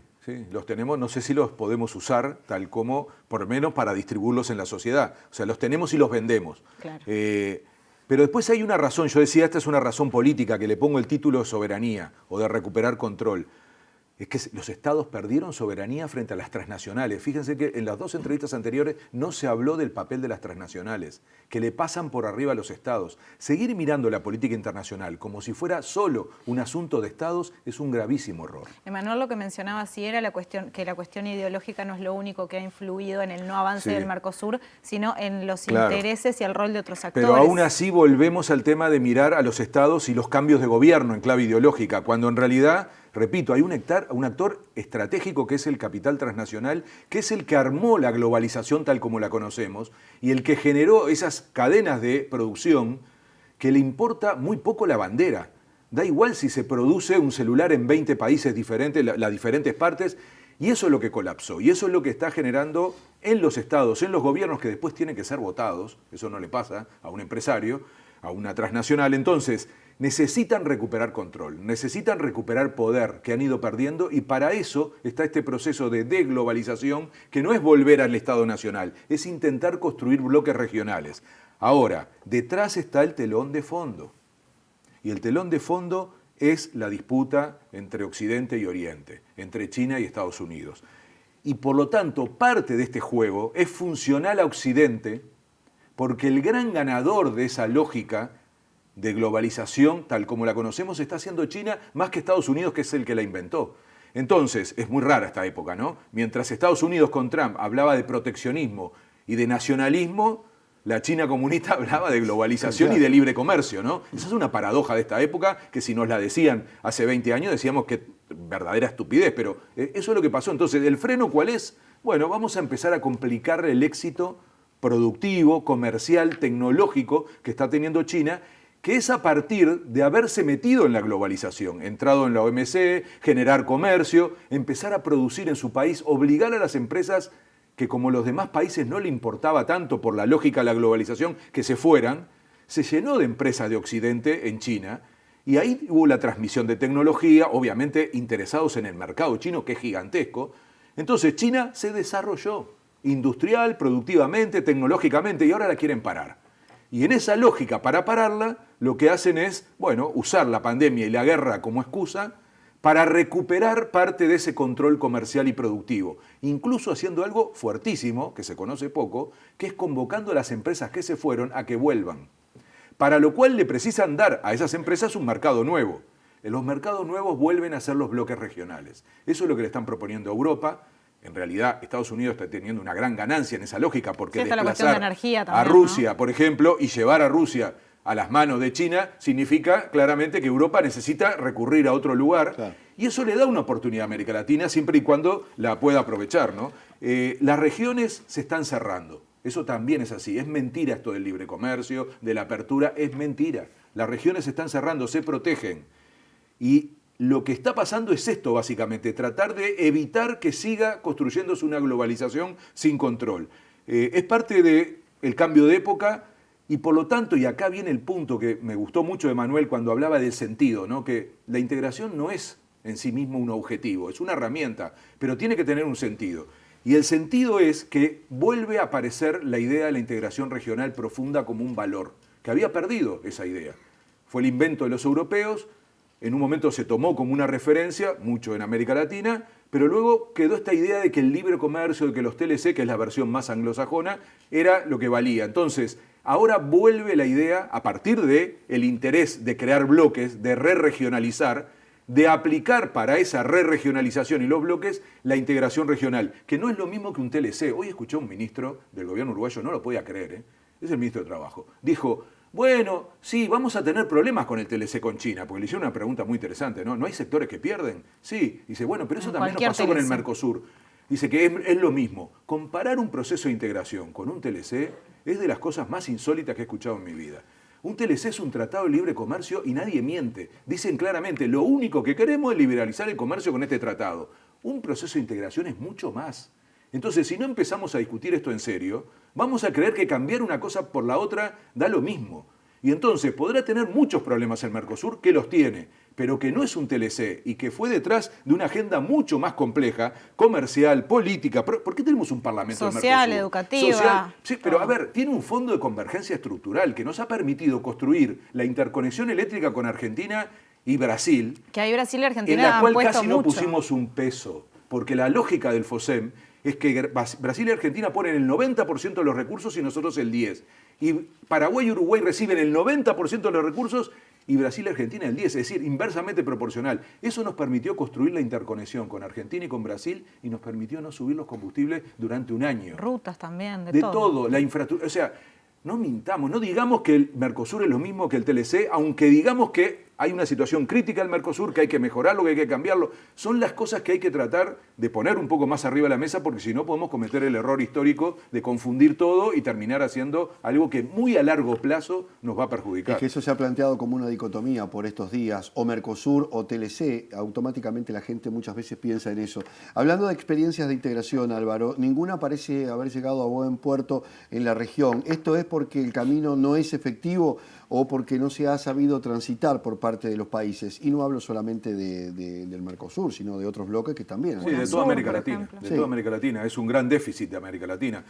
los tenemos, no sé si los podemos usar tal como, por lo menos para distribuirlos en la sociedad. O sea, los tenemos y los vendemos. Claro. Pero después hay una razón, yo decía, esta es una razón política, que le pongo el título de soberanía o de recuperar control. Es que los estados perdieron soberanía frente a las transnacionales. Fíjense que en las dos entrevistas anteriores no se habló del papel de las transnacionales, que le pasan por arriba a los estados. Seguir mirando la política internacional como si fuera solo un asunto de estados es un gravísimo error. Emanuel, lo que mencionaba sí era que la cuestión ideológica no es lo único que ha influido en el no avance del Mercosur, sino en los intereses y el rol de otros actores. Pero aún así volvemos al tema de mirar a los estados y los cambios de gobierno en clave ideológica, cuando en realidad, repito, hay un actor estratégico que es el capital transnacional, que es el que armó la globalización tal como la conocemos y el que generó esas cadenas de producción que le importa muy poco la bandera. Da igual si se produce un celular en 20 países diferentes, las diferentes partes, y eso es lo que colapsó. Y eso es lo que está generando en los estados, en los gobiernos que después tienen que ser votados. Eso no le pasa a un empresario, a una transnacional. Entonces, necesitan recuperar control, necesitan recuperar poder que han ido perdiendo y para eso está este proceso de desglobalización que no es volver al Estado Nacional, es intentar construir bloques regionales. Ahora, detrás está el telón de fondo y el telón de fondo es la disputa entre Occidente y Oriente, entre China y Estados Unidos. Y por lo tanto, parte de este juego es funcional a Occidente porque el gran ganador de esa lógica de globalización, tal como la conocemos, está siendo China más que Estados Unidos, que es el que la inventó. Entonces, es muy rara esta época, ¿no? Mientras Estados Unidos con Trump hablaba de proteccionismo y de nacionalismo, la China comunista hablaba de globalización y de libre comercio, ¿no? Esa es una paradoja de esta época, que si nos la decían hace 20 años, decíamos que verdadera estupidez, pero eso es lo que pasó. Entonces, ¿el freno cuál es? Bueno, vamos a empezar a complicar el éxito productivo, comercial, tecnológico que está teniendo China, que es a partir de haberse metido en la globalización, entrado en la OMC, generar comercio, empezar a producir en su país, obligar a las empresas que como los demás países no le importaba tanto por la lógica de la globalización que se fueran, se llenó de empresas de Occidente en China y ahí hubo la transmisión de tecnología, obviamente interesados en el mercado chino que es gigantesco. Entonces China se desarrolló industrial, productivamente, tecnológicamente y ahora la quieren parar. Y en esa lógica, para pararla, lo que hacen es, bueno, usar la pandemia y la guerra como excusa para recuperar parte de ese control comercial y productivo, incluso haciendo algo fuertísimo, que se conoce poco, que es convocando a las empresas que se fueron a que vuelvan, para lo cual le precisan dar a esas empresas un mercado nuevo. Los mercados nuevos vuelven a ser los bloques regionales. Eso es lo que le están proponiendo a Europa. En realidad, Estados Unidos está teniendo una gran ganancia en esa lógica, porque está la cuestión de energía también, a Rusia, ¿no? Por ejemplo, y llevar a Rusia a las manos de China, significa claramente que Europa necesita recurrir a otro lugar. Claro. Y eso le da una oportunidad a América Latina, siempre y cuando la pueda aprovechar, ¿no? Las regiones se están cerrando. Eso también es así. Es mentira esto del libre comercio, de la apertura, es mentira. Las regiones se están cerrando, se protegen. Y lo que está pasando es esto, básicamente, tratar de evitar que siga construyéndose una globalización sin control. Es parte del cambio de época y por lo tanto, y acá viene el punto que me gustó mucho de Manuel cuando hablaba del sentido, ¿no? Que la integración no es en sí mismo un objetivo, es una herramienta, pero tiene que tener un sentido. Y el sentido es que vuelve a aparecer la idea de la integración regional profunda como un valor, que había perdido esa idea. Fue el invento de los europeos, en un momento se tomó como una referencia, mucho en América Latina, pero luego quedó esta idea de que el libre comercio, de que los TLC, que es la versión más anglosajona, era lo que valía. Entonces, ahora vuelve la idea, a partir del interés de crear bloques, de re-regionalizar, de aplicar para esa re-regionalización y los bloques la integración regional, que no es lo mismo que un TLC. Hoy escuché a un ministro del gobierno uruguayo, no lo podía creer, es el ministro de Trabajo, dijo: bueno, sí, vamos a tener problemas con el TLC con China, porque le hicieron una pregunta muy interesante, ¿no? ¿No hay sectores que pierden? Sí. Dice, bueno, pero eso también nos pasó con el Mercosur. Dice que es lo mismo. Comparar un proceso de integración con un TLC es de las cosas más insólitas que he escuchado en mi vida. Un TLC es un tratado de libre comercio y nadie miente. Dicen claramente, lo único que queremos es liberalizar el comercio con este tratado. Un proceso de integración es mucho más. Entonces, si no empezamos a discutir esto en serio, vamos a creer que cambiar una cosa por la otra da lo mismo. Y entonces podrá tener muchos problemas el Mercosur, que los tiene, pero que no es un TLC y que fue detrás de una agenda mucho más compleja, comercial, política. ¿Por qué tenemos un parlamento social, del Mercosur? educativa? Social, sí, pero a ver, tiene un fondo de convergencia estructural que nos ha permitido construir la interconexión eléctrica con Argentina y Brasil. Que ahí Brasil y Argentina en la cual han puesto casi no mucho. pusimos un peso, porque la lógica del FOSEM es que Brasil y Argentina ponen el 90% de los recursos y nosotros el 10%. Y Paraguay y Uruguay reciben el 90% de los recursos y Brasil y Argentina el 10%, es decir, inversamente proporcional. Eso nos permitió construir la interconexión con Argentina y con Brasil y nos permitió no subir los combustibles durante un año. Rutas también, de todo. La infraestructura. O sea, no mintamos, no digamos que el Mercosur es lo mismo que el TLC, aunque digamos que hay una situación crítica al Mercosur, que hay que mejorarlo, que hay que cambiarlo. Son las cosas que hay que tratar de poner un poco más arriba de la mesa, porque si no podemos cometer el error histórico de confundir todo y terminar haciendo algo que muy a largo plazo nos va a perjudicar. Es que eso se ha planteado como una dicotomía por estos días, o Mercosur o TLC. Automáticamente la gente muchas veces piensa en eso. Hablando de experiencias de integración, Álvaro, ninguna parece haber llegado a buen puerto en la región. ¿Esto es porque el camino no es efectivo o porque no se ha sabido transitar por parte de los países? Y no hablo solamente del Mercosur, sino de otros bloques que también. Sí, de toda América Latina. De toda América Latina. Es un gran déficit de América Latina.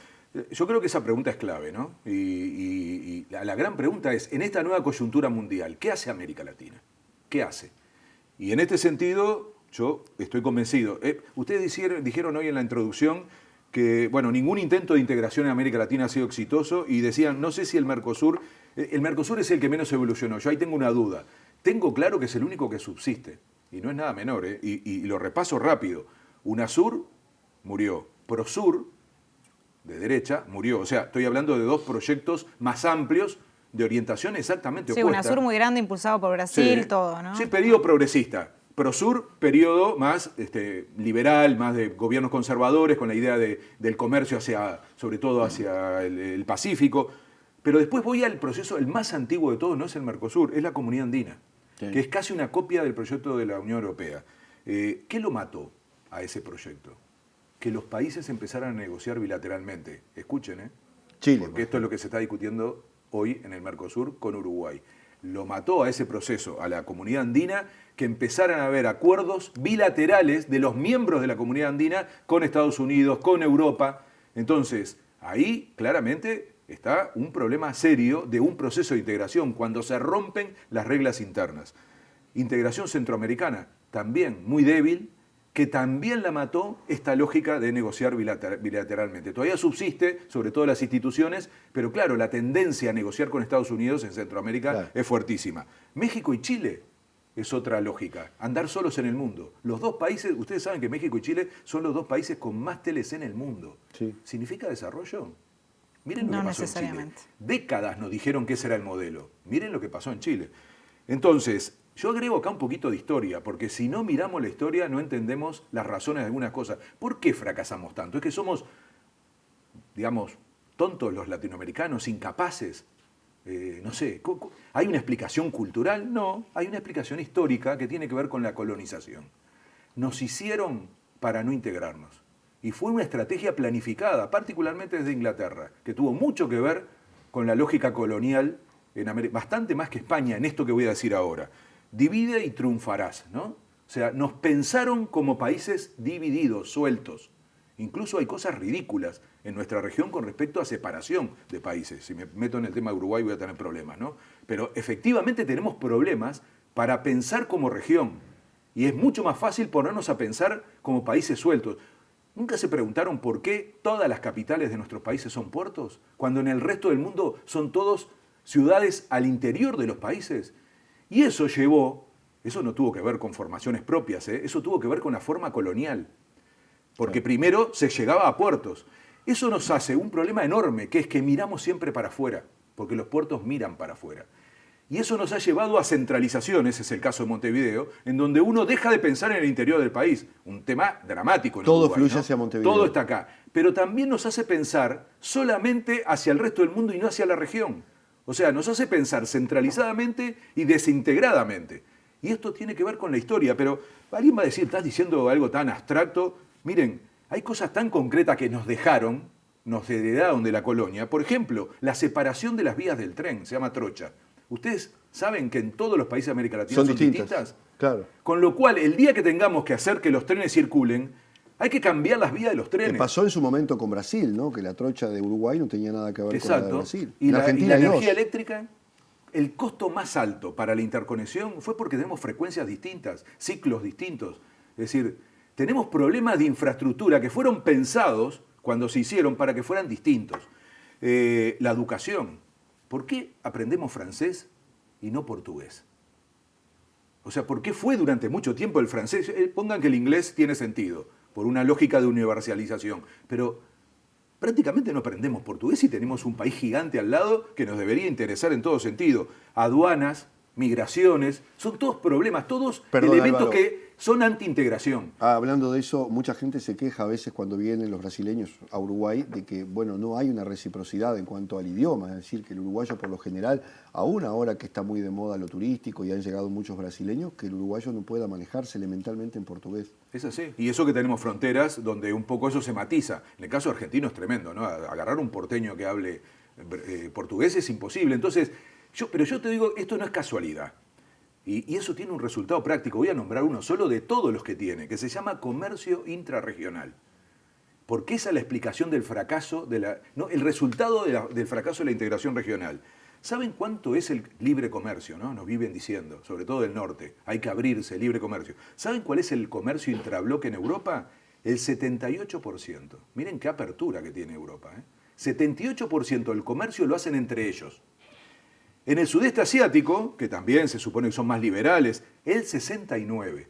Yo creo que esa pregunta es clave, ¿no? Y la gran pregunta es, en esta nueva coyuntura mundial, ¿qué hace América Latina? ¿Qué hace? Y en este sentido, yo estoy convencido. Ustedes dijeron hoy en la introducción que, bueno, ningún intento de integración en América Latina ha sido exitoso y decían, no sé si el Mercosur es el que menos evolucionó. Yo ahí tengo una duda. Tengo claro que es el único que subsiste. Y no es nada menor, y lo repaso rápido. UNASUR murió. PROSUR, de derecha, murió. O sea, estoy hablando de dos proyectos más amplios de orientación exactamente opuesta. Sí, UNASUR muy grande, impulsado por Brasil, sí, todo, ¿no? Sí, periodo progresista. PROSUR, periodo más liberal, más de gobiernos conservadores, con la idea del comercio sobre todo hacia el Pacífico. Pero después voy al proceso, el más antiguo de todos, no es el Mercosur, es la Comunidad Andina, sí, que es casi una copia del proyecto de la Unión Europea. ¿Qué lo mató a ese proyecto? Que los países empezaran a negociar bilateralmente. Escuchen, Chile, porque esto es lo que se está discutiendo hoy en el Mercosur con Uruguay. Lo mató a ese proceso, a la Comunidad Andina, que empezaran a haber acuerdos bilaterales de los miembros de la Comunidad Andina con Estados Unidos, con Europa. Entonces, ahí claramente está un problema serio de un proceso de integración, cuando se rompen las reglas internas. Integración centroamericana, también muy débil, que también la mató esta lógica de negociar bilateralmente. Todavía subsiste, sobre todo las instituciones, pero claro, la tendencia a negociar con Estados Unidos en Centroamérica es fuertísima. México y Chile es otra lógica, andar solos en el mundo. Los dos países, ustedes saben que México y Chile son los dos países con más TLC en el mundo. Sí. ¿Significa desarrollo? Miren lo que pasó en Chile. Décadas nos dijeron que ese era el modelo. Miren lo que pasó en Chile. Entonces, yo agrego acá un poquito de historia, porque si no miramos la historia no entendemos las razones de algunas cosas. ¿Por qué fracasamos tanto? Es que somos, digamos, tontos los latinoamericanos, incapaces. No sé, ¿hay una explicación cultural? No, hay una explicación histórica que tiene que ver con la colonización. Nos hicieron para no integrarnos. Y fue una estrategia planificada, particularmente desde Inglaterra, que tuvo mucho que ver con la lógica colonial en América, bastante más que España en esto que voy a decir ahora. Divide y triunfarás, ¿no? O sea, nos pensaron como países divididos, sueltos. Incluso hay cosas ridículas en nuestra región con respecto a separación de países. Si me meto en el tema de Uruguay voy a tener problemas, ¿no? Pero efectivamente tenemos problemas para pensar como región. Y es mucho más fácil ponernos a pensar como países sueltos. ¿Nunca se preguntaron por qué todas las capitales de nuestros países son puertos? Cuando en el resto del mundo son todos ciudades al interior de los países. Y eso no tuvo que ver con formaciones propias, eso tuvo que ver con la forma colonial. Porque primero se llegaba a puertos. Eso nos hace un problema enorme, que es que miramos siempre para afuera, porque los puertos miran para afuera. Y eso nos ha llevado a centralizaciones, es el caso de Montevideo, en donde uno deja de pensar en el interior del país. Un tema dramático en Todo Uruguay, fluye ¿no? hacia Montevideo. Todo está acá. Pero también nos hace pensar solamente hacia el resto del mundo y no hacia la región. O sea, nos hace pensar centralizadamente y desintegradamente. Y esto tiene que ver con la historia, pero alguien va a decir, estás diciendo algo tan abstracto. Miren, hay cosas tan concretas que nos heredaron de la colonia. Por ejemplo, la separación de las vías del tren, se llama trocha. Ustedes saben que en todos los países de América Latina son distintas. Claro. Con lo cual, el día que tengamos que hacer que los trenes circulen, hay que cambiar las vías de los trenes. Pasó en su momento con Brasil, ¿no? Que la trocha de Uruguay no tenía nada que ver con la de Brasil. Y la energía eléctrica, el costo más alto para la interconexión fue porque tenemos frecuencias distintas, ciclos distintos. Es decir, tenemos problemas de infraestructura que fueron pensados cuando se hicieron para que fueran distintos. La educación. ¿Por qué aprendemos francés y no portugués? O sea, ¿por qué fue durante mucho tiempo el francés? Pongan que el inglés tiene sentido, por una lógica de universalización. Pero prácticamente no aprendemos portugués y tenemos un país gigante al lado que nos debería interesar en todo sentido. Aduanas, migraciones, son todos problemas, todos elementos Álvaro, que son anti-integración. Hablando de eso, mucha gente se queja a veces cuando vienen los brasileños a Uruguay de que, bueno, no hay una reciprocidad en cuanto al idioma, es decir, que el uruguayo por lo general, aún ahora que está muy de moda lo turístico y han llegado muchos brasileños, que el uruguayo no pueda manejarse elementalmente en portugués. Es así. Y eso que tenemos fronteras donde un poco eso se matiza. En el caso argentino es tremendo, ¿no? Agarrar un porteño que hable portugués es imposible. Entonces, pero yo te digo, esto no es casualidad. Y eso tiene un resultado práctico. Voy a nombrar uno solo de todos los que tiene, que se llama comercio intrarregional. Porque esa es la explicación del fracaso, el resultado del fracaso de la integración regional. ¿Saben cuánto es el libre comercio? ¿No? Nos viven diciendo, sobre todo del norte, hay que abrirse, libre comercio. ¿Saben cuál es el comercio intrabloque en Europa? El 78%. Miren qué apertura que tiene Europa. 78% del comercio lo hacen entre ellos. En el sudeste asiático, que también se supone que son más liberales, el 69%.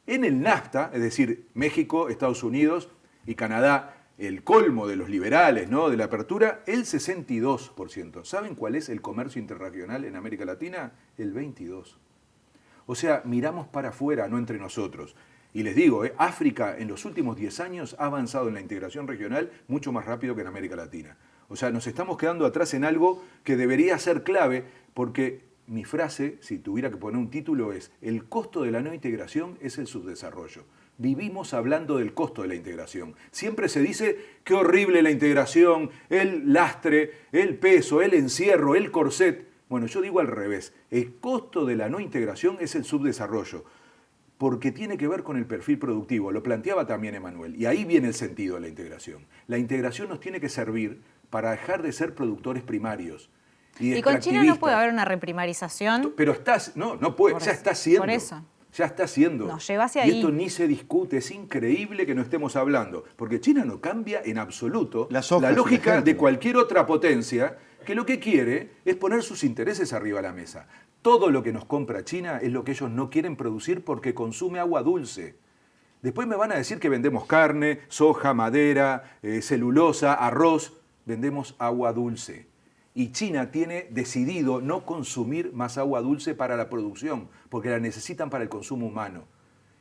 En el NAFTA, es decir, México, Estados Unidos y Canadá, el colmo de los liberales, ¿no? De la apertura, el 62%. ¿Saben cuál es el comercio interregional en América Latina? El 22%. O sea, miramos para afuera, no entre nosotros. Y les digo, África en los últimos 10 años ha avanzado en la integración regional mucho más rápido que en América Latina. O sea, nos estamos quedando atrás en algo que debería ser clave, porque mi frase, si tuviera que poner un título, es: el costo de la no integración es el subdesarrollo. Vivimos hablando del costo de la integración. Siempre se dice qué horrible la integración, el lastre, el peso, el encierro, el corset. Bueno, yo digo al revés. El costo de la no integración es el subdesarrollo. porque tiene que ver con el perfil productivo. Lo planteaba también Emanuel. Y ahí viene el sentido de la integración. La integración nos tiene que servir para dejar de ser productores primarios. Y con China no puede haber una reprimarización. Pero no puede, ya está haciendo. Por eso. Ya está haciendo. Nos lleva hacia y ahí. esto ni se discute, es increíble que no estemos hablando, porque China no cambia en absoluto la lógica de cualquier otra potencia que lo que quiere es poner sus intereses arriba de la mesa. Todo lo que nos compra China es lo que ellos no quieren producir porque consume agua dulce. Después me van a decir que vendemos carne, soja, madera, celulosa, arroz. Vendemos agua dulce. Y China tiene decidido no consumir más agua dulce para la producción, porque la necesitan para el consumo humano.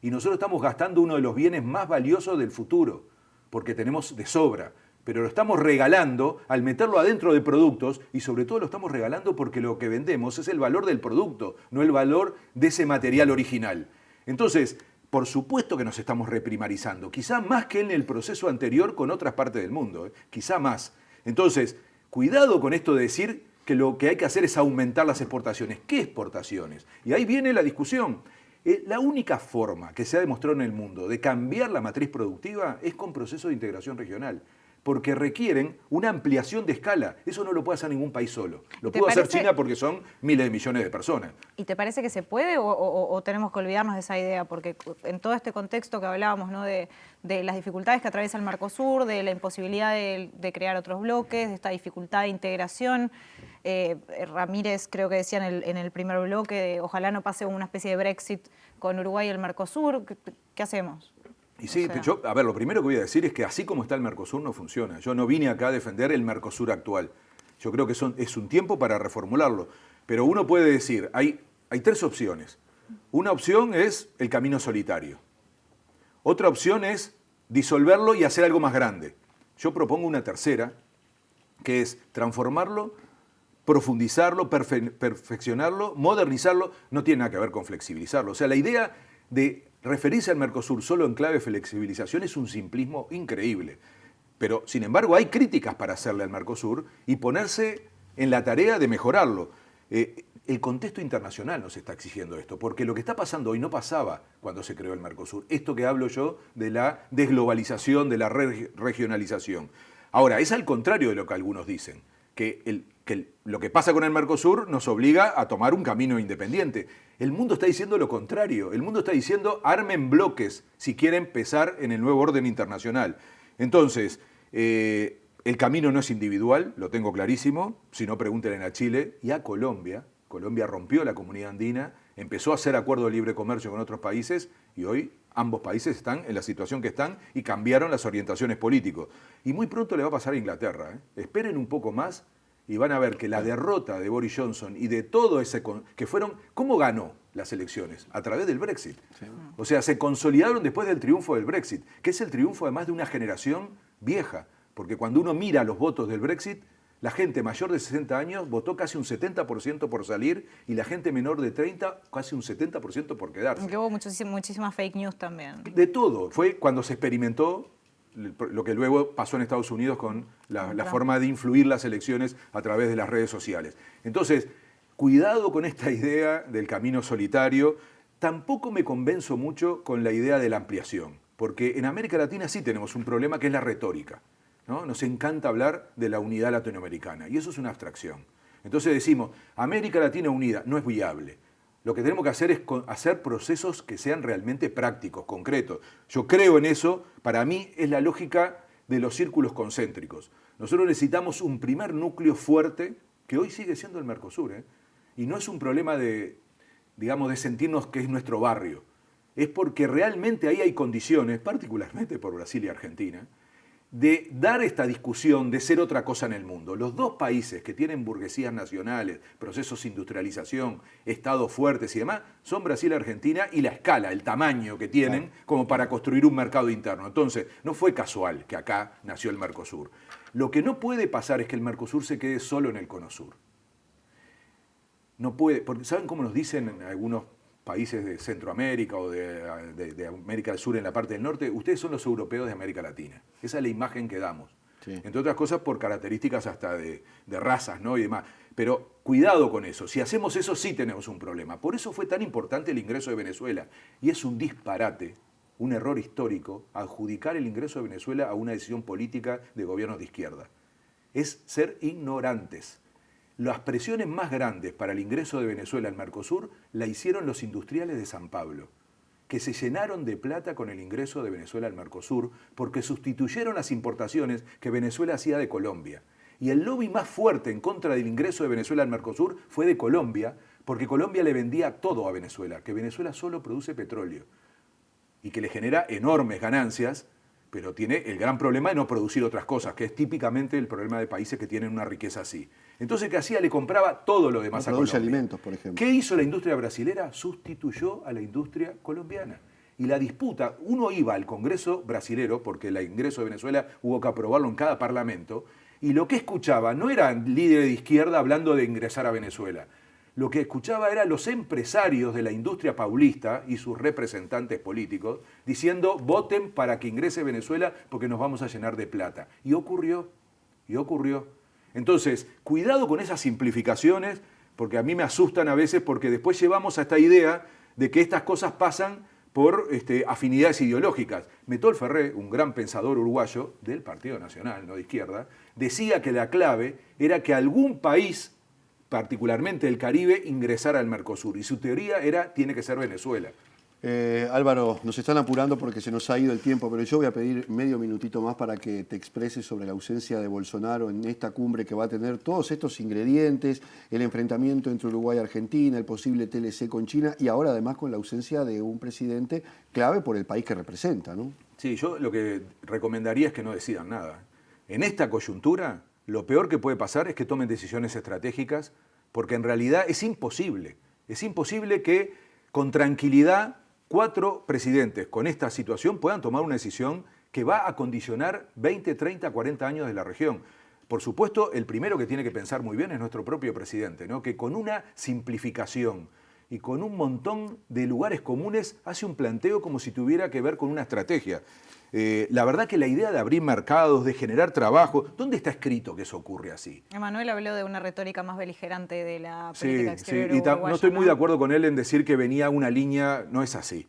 Y nosotros estamos gastando uno de los bienes más valiosos del futuro, porque tenemos de sobra. Pero lo estamos regalando al meterlo adentro de productos, y sobre todo lo estamos regalando porque lo que vendemos es el valor del producto, no el valor de ese material original. Entonces, por supuesto que nos estamos reprimarizando, quizá más que en el proceso anterior con otras partes del mundo, quizá más. Entonces, cuidado con esto de decir que lo que hay que hacer es aumentar las exportaciones. ¿Qué exportaciones? Y ahí viene la discusión. La única forma que se ha demostrado en el mundo de cambiar la matriz productiva es con procesos de integración regional, porque requieren una ampliación de escala. Eso no lo puede hacer ningún país solo. Lo puede hacer China porque son miles de millones de personas. ¿Y te parece que se puede o tenemos que olvidarnos de esa idea? Porque en todo este contexto que hablábamos, ¿no? de las dificultades que atraviesa el Mercosur, de la imposibilidad de crear otros bloques, de esta dificultad de integración. Ramírez creo que decía en el primer bloque, ojalá no pase una especie de Brexit con Uruguay y el Mercosur. ¿Qué hacemos? Y sí, lo primero que voy a decir es que así como está el Mercosur no funciona. Yo no vine acá a defender el Mercosur actual. Yo creo que es un tiempo para reformularlo. Pero uno puede decir, hay tres opciones. Una opción es el camino solitario. Otra opción es disolverlo y hacer algo más grande. Yo propongo una tercera, que es transformarlo, profundizarlo, perfeccionarlo, modernizarlo. No tiene nada que ver con flexibilizarlo. O sea, la idea de referirse al Mercosur solo en clave de flexibilización es un simplismo increíble. Pero, sin embargo, hay críticas para hacerle al Mercosur y ponerse en la tarea de mejorarlo. El contexto internacional nos está exigiendo esto, porque lo que está pasando hoy no pasaba cuando se creó el Mercosur. Esto que hablo yo de la desglobalización, de la regionalización. Ahora, es al contrario de lo que algunos dicen, que lo que pasa con el Mercosur nos obliga a tomar un camino independiente. El mundo está diciendo lo contrario. El mundo está diciendo armen bloques si quieren pesar en el nuevo orden internacional. Entonces, el camino no es individual, lo tengo clarísimo. Si no, pregúntenle a Chile y a Colombia. Colombia rompió la comunidad andina, empezó a hacer acuerdos de libre comercio con otros países y hoy ambos países están en la situación que están y cambiaron las orientaciones políticas. Y muy pronto le va a pasar a Inglaterra. Esperen un poco más y van a ver que la derrota de Boris Johnson y de todo ese... que fueron... ¿Cómo ganó las elecciones? A través del Brexit. Sí. O sea, se consolidaron después del triunfo del Brexit, que es el triunfo además de una generación vieja. Porque cuando uno mira los votos del Brexit, la gente mayor de 60 años votó casi un 70% por salir y la gente menor de 30 casi un 70% por quedarse. Que hubo muchísimas fake news también. De todo. Fue cuando se experimentó lo que luego pasó en Estados Unidos con la forma de influir las elecciones a través de las redes sociales. Entonces, cuidado con esta idea del camino solitario. Tampoco me convenzo mucho con la idea de la ampliación, porque en América Latina sí tenemos un problema que es la retórica, ¿no? Nos encanta hablar de la unidad latinoamericana y eso es una abstracción. Entonces decimos, América Latina unida, no es viable. Lo que tenemos que hacer es hacer procesos que sean realmente prácticos, concretos. Yo creo en eso, para mí es la lógica de los círculos concéntricos. Nosotros necesitamos un primer núcleo fuerte, que hoy sigue siendo el Mercosur, y no es un problema de sentirnos que es nuestro barrio. Es porque realmente ahí hay condiciones, particularmente por Brasil y Argentina, de dar esta discusión de ser otra cosa en el mundo. Los dos países que tienen burguesías nacionales, procesos de industrialización, estados fuertes y demás, son Brasil y Argentina, y la escala, el tamaño que tienen como para construir un mercado interno. Entonces, no fue casual que acá nació el Mercosur. Lo que no puede pasar es que el Mercosur se quede solo en el Cono Sur. No puede, porque ¿saben cómo nos dicen en algunos países de Centroamérica o de América del Sur en la parte del norte? Ustedes son los europeos de América Latina. Esa es la imagen que damos. Sí. Entre otras cosas por características hasta de razas, ¿no? Y demás. Pero cuidado con eso. Si hacemos eso, sí tenemos un problema. Por eso fue tan importante el ingreso de Venezuela. Y es un disparate, un error histórico, adjudicar el ingreso de Venezuela a una decisión política de gobiernos de izquierda. Es ser ignorantes. Las presiones más grandes para el ingreso de Venezuela al Mercosur la hicieron los industriales de San Pablo, que se llenaron de plata con el ingreso de Venezuela al Mercosur porque sustituyeron las importaciones que Venezuela hacía de Colombia. Y el lobby más fuerte en contra del ingreso de Venezuela al Mercosur fue de Colombia, porque Colombia le vendía todo a Venezuela, que Venezuela solo produce petróleo y que le genera enormes ganancias, pero tiene el gran problema de no producir otras cosas, que es típicamente el problema de países que tienen una riqueza así. Entonces, ¿qué hacía? Le compraba todo lo demás a produce Colombia. alimentos, por ejemplo. ¿Qué hizo la industria brasilera? Sustituyó a la industria colombiana. Y la disputa, uno iba al Congreso brasilero, porque el ingreso de Venezuela hubo que aprobarlo en cada parlamento, y lo que escuchaba no eran líderes de izquierda hablando de ingresar a Venezuela. Lo que escuchaba eran los empresarios de la industria paulista y sus representantes políticos diciendo voten para que ingrese Venezuela porque nos vamos a llenar de plata. Y ocurrió. Entonces, cuidado con esas simplificaciones, porque a mí me asustan a veces porque después llevamos a esta idea de que estas cosas pasan por afinidades ideológicas. Metol Ferré, un gran pensador uruguayo del Partido Nacional, no de izquierda, decía que la clave era que algún país, particularmente el Caribe, ingresara al Mercosur. Y su teoría era, tiene que ser Venezuela. Álvaro, nos están apurando porque se nos ha ido el tiempo, pero yo voy a pedir medio minutito más para que te expreses sobre la ausencia de Bolsonaro en esta cumbre que va a tener todos estos ingredientes, el enfrentamiento entre Uruguay y Argentina, el posible TLC con China y ahora además con la ausencia de un presidente clave por el país que representa, ¿no? Sí, yo lo que recomendaría es que no decidan nada. En esta coyuntura, lo peor que puede pasar es que tomen decisiones estratégicas, porque en realidad es imposible que con tranquilidad 4 presidentes con esta situación puedan tomar una decisión que va a condicionar 20, 30, 40 años de la región. Por supuesto, el primero que tiene que pensar muy bien es nuestro propio presidente, ¿no? Que con una simplificación y con un montón de lugares comunes hace un planteo como si tuviera que ver con una estrategia. La verdad que la idea de abrir mercados, de generar trabajo, ¿dónde está escrito que eso ocurre así? Emanuel habló de una retórica más beligerante de la política exterior y uruguaya, no estoy muy de acuerdo con él en decir que venía una línea, no es así.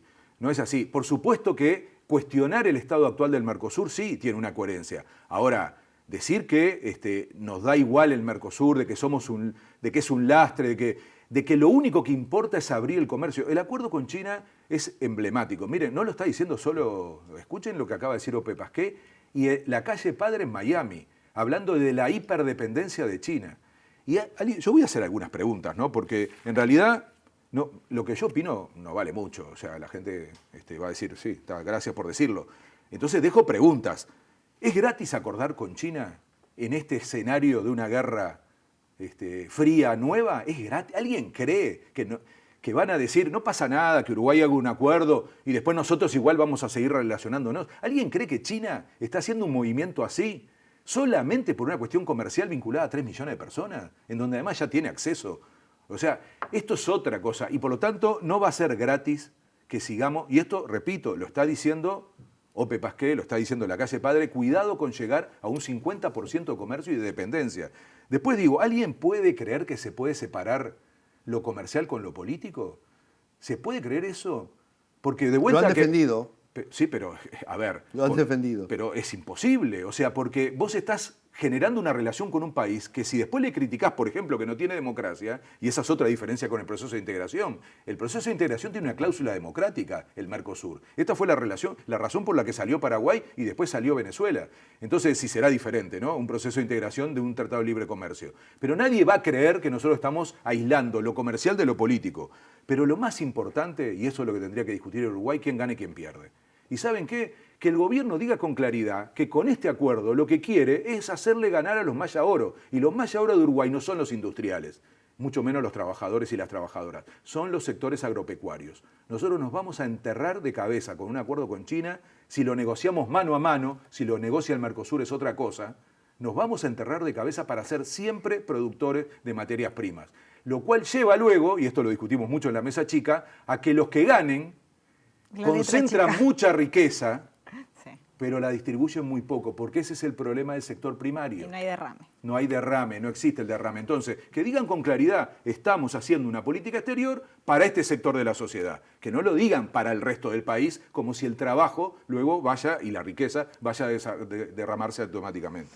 Por supuesto que cuestionar el estado actual del Mercosur sí tiene una coherencia. Ahora, decir que nos da igual el Mercosur, de que es un lastre, de que lo único que importa es abrir el comercio. El acuerdo con China es emblemático. Miren, no lo está diciendo solo, escuchen lo que acaba de decir Ope Pasqué, y la calle Padre en Miami, hablando de la hiperdependencia de China. Y yo voy a hacer algunas preguntas, ¿no? Porque en realidad lo que yo opino no vale mucho. O sea, la gente va a decir, sí, gracias por decirlo. Entonces dejo preguntas. ¿Es gratis acordar con China en este escenario de una guerra fría, nueva? ¿Es gratis? ¿Alguien cree que van a decir, no pasa nada, que Uruguay haga un acuerdo y después nosotros igual vamos a seguir relacionándonos? ¿Alguien cree que China está haciendo un movimiento así solamente por una cuestión comercial vinculada a 3 millones de personas, en donde además ya tiene acceso? O sea, esto es otra cosa y por lo tanto no va a ser gratis que sigamos, y esto, repito, lo está diciendo Ope Pasqué, lo está diciendo la calle Padre, cuidado con llegar a un 50% de comercio y de dependencia. Después digo, ¿alguien puede creer que se puede separar lo comercial con lo político? ¿Se puede creer eso? Porque de vuelta lo han defendido. Sí, pero a ver. Lo han defendido. Pero es imposible, o sea, porque vos estás generando una relación con un país que si después le criticás, por ejemplo, que no tiene democracia, y esa es otra diferencia con el proceso de integración. El proceso de integración tiene una cláusula democrática, el Mercosur. Esta fue la razón por la que salió Paraguay y después salió Venezuela. Entonces sí será diferente, ¿no? Un proceso de integración de un tratado de libre comercio. Pero nadie va a creer que nosotros estamos aislando lo comercial de lo político. Pero lo más importante, y eso es lo que tendría que discutir Uruguay, quién gana y quién pierde. ¿Y saben qué? Que el gobierno diga con claridad que con este acuerdo lo que quiere es hacerle ganar a los Maya Oro. Y los Maya Oro de Uruguay no son los industriales, mucho menos los trabajadores y las trabajadoras, son los sectores agropecuarios. Nosotros nos vamos a enterrar de cabeza con un acuerdo con China, si lo negociamos mano a mano, si lo negocia el Mercosur es otra cosa, nos vamos a enterrar de cabeza para ser siempre productores de materias primas. Lo cual lleva luego, y esto lo discutimos mucho en la mesa chica, a que los que ganen concentran mucha riqueza, pero la distribuyen muy poco, porque ese es el problema del sector primario. Y no hay derrame. No hay derrame, no existe el derrame. Entonces, que digan con claridad, estamos haciendo una política exterior para este sector de la sociedad. Que no lo digan para el resto del país, como si el trabajo luego vaya, y la riqueza, vaya a derramarse automáticamente.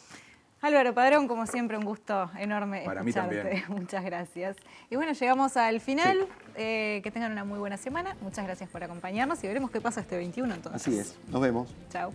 Álvaro Padrón, como siempre, un gusto enorme Para mí escucharte. también. Muchas gracias. Y bueno, llegamos al final. Que tengan una muy buena semana. Muchas gracias por acompañarnos y veremos qué pasa este 21 entonces. Así es. Nos vemos. Chao.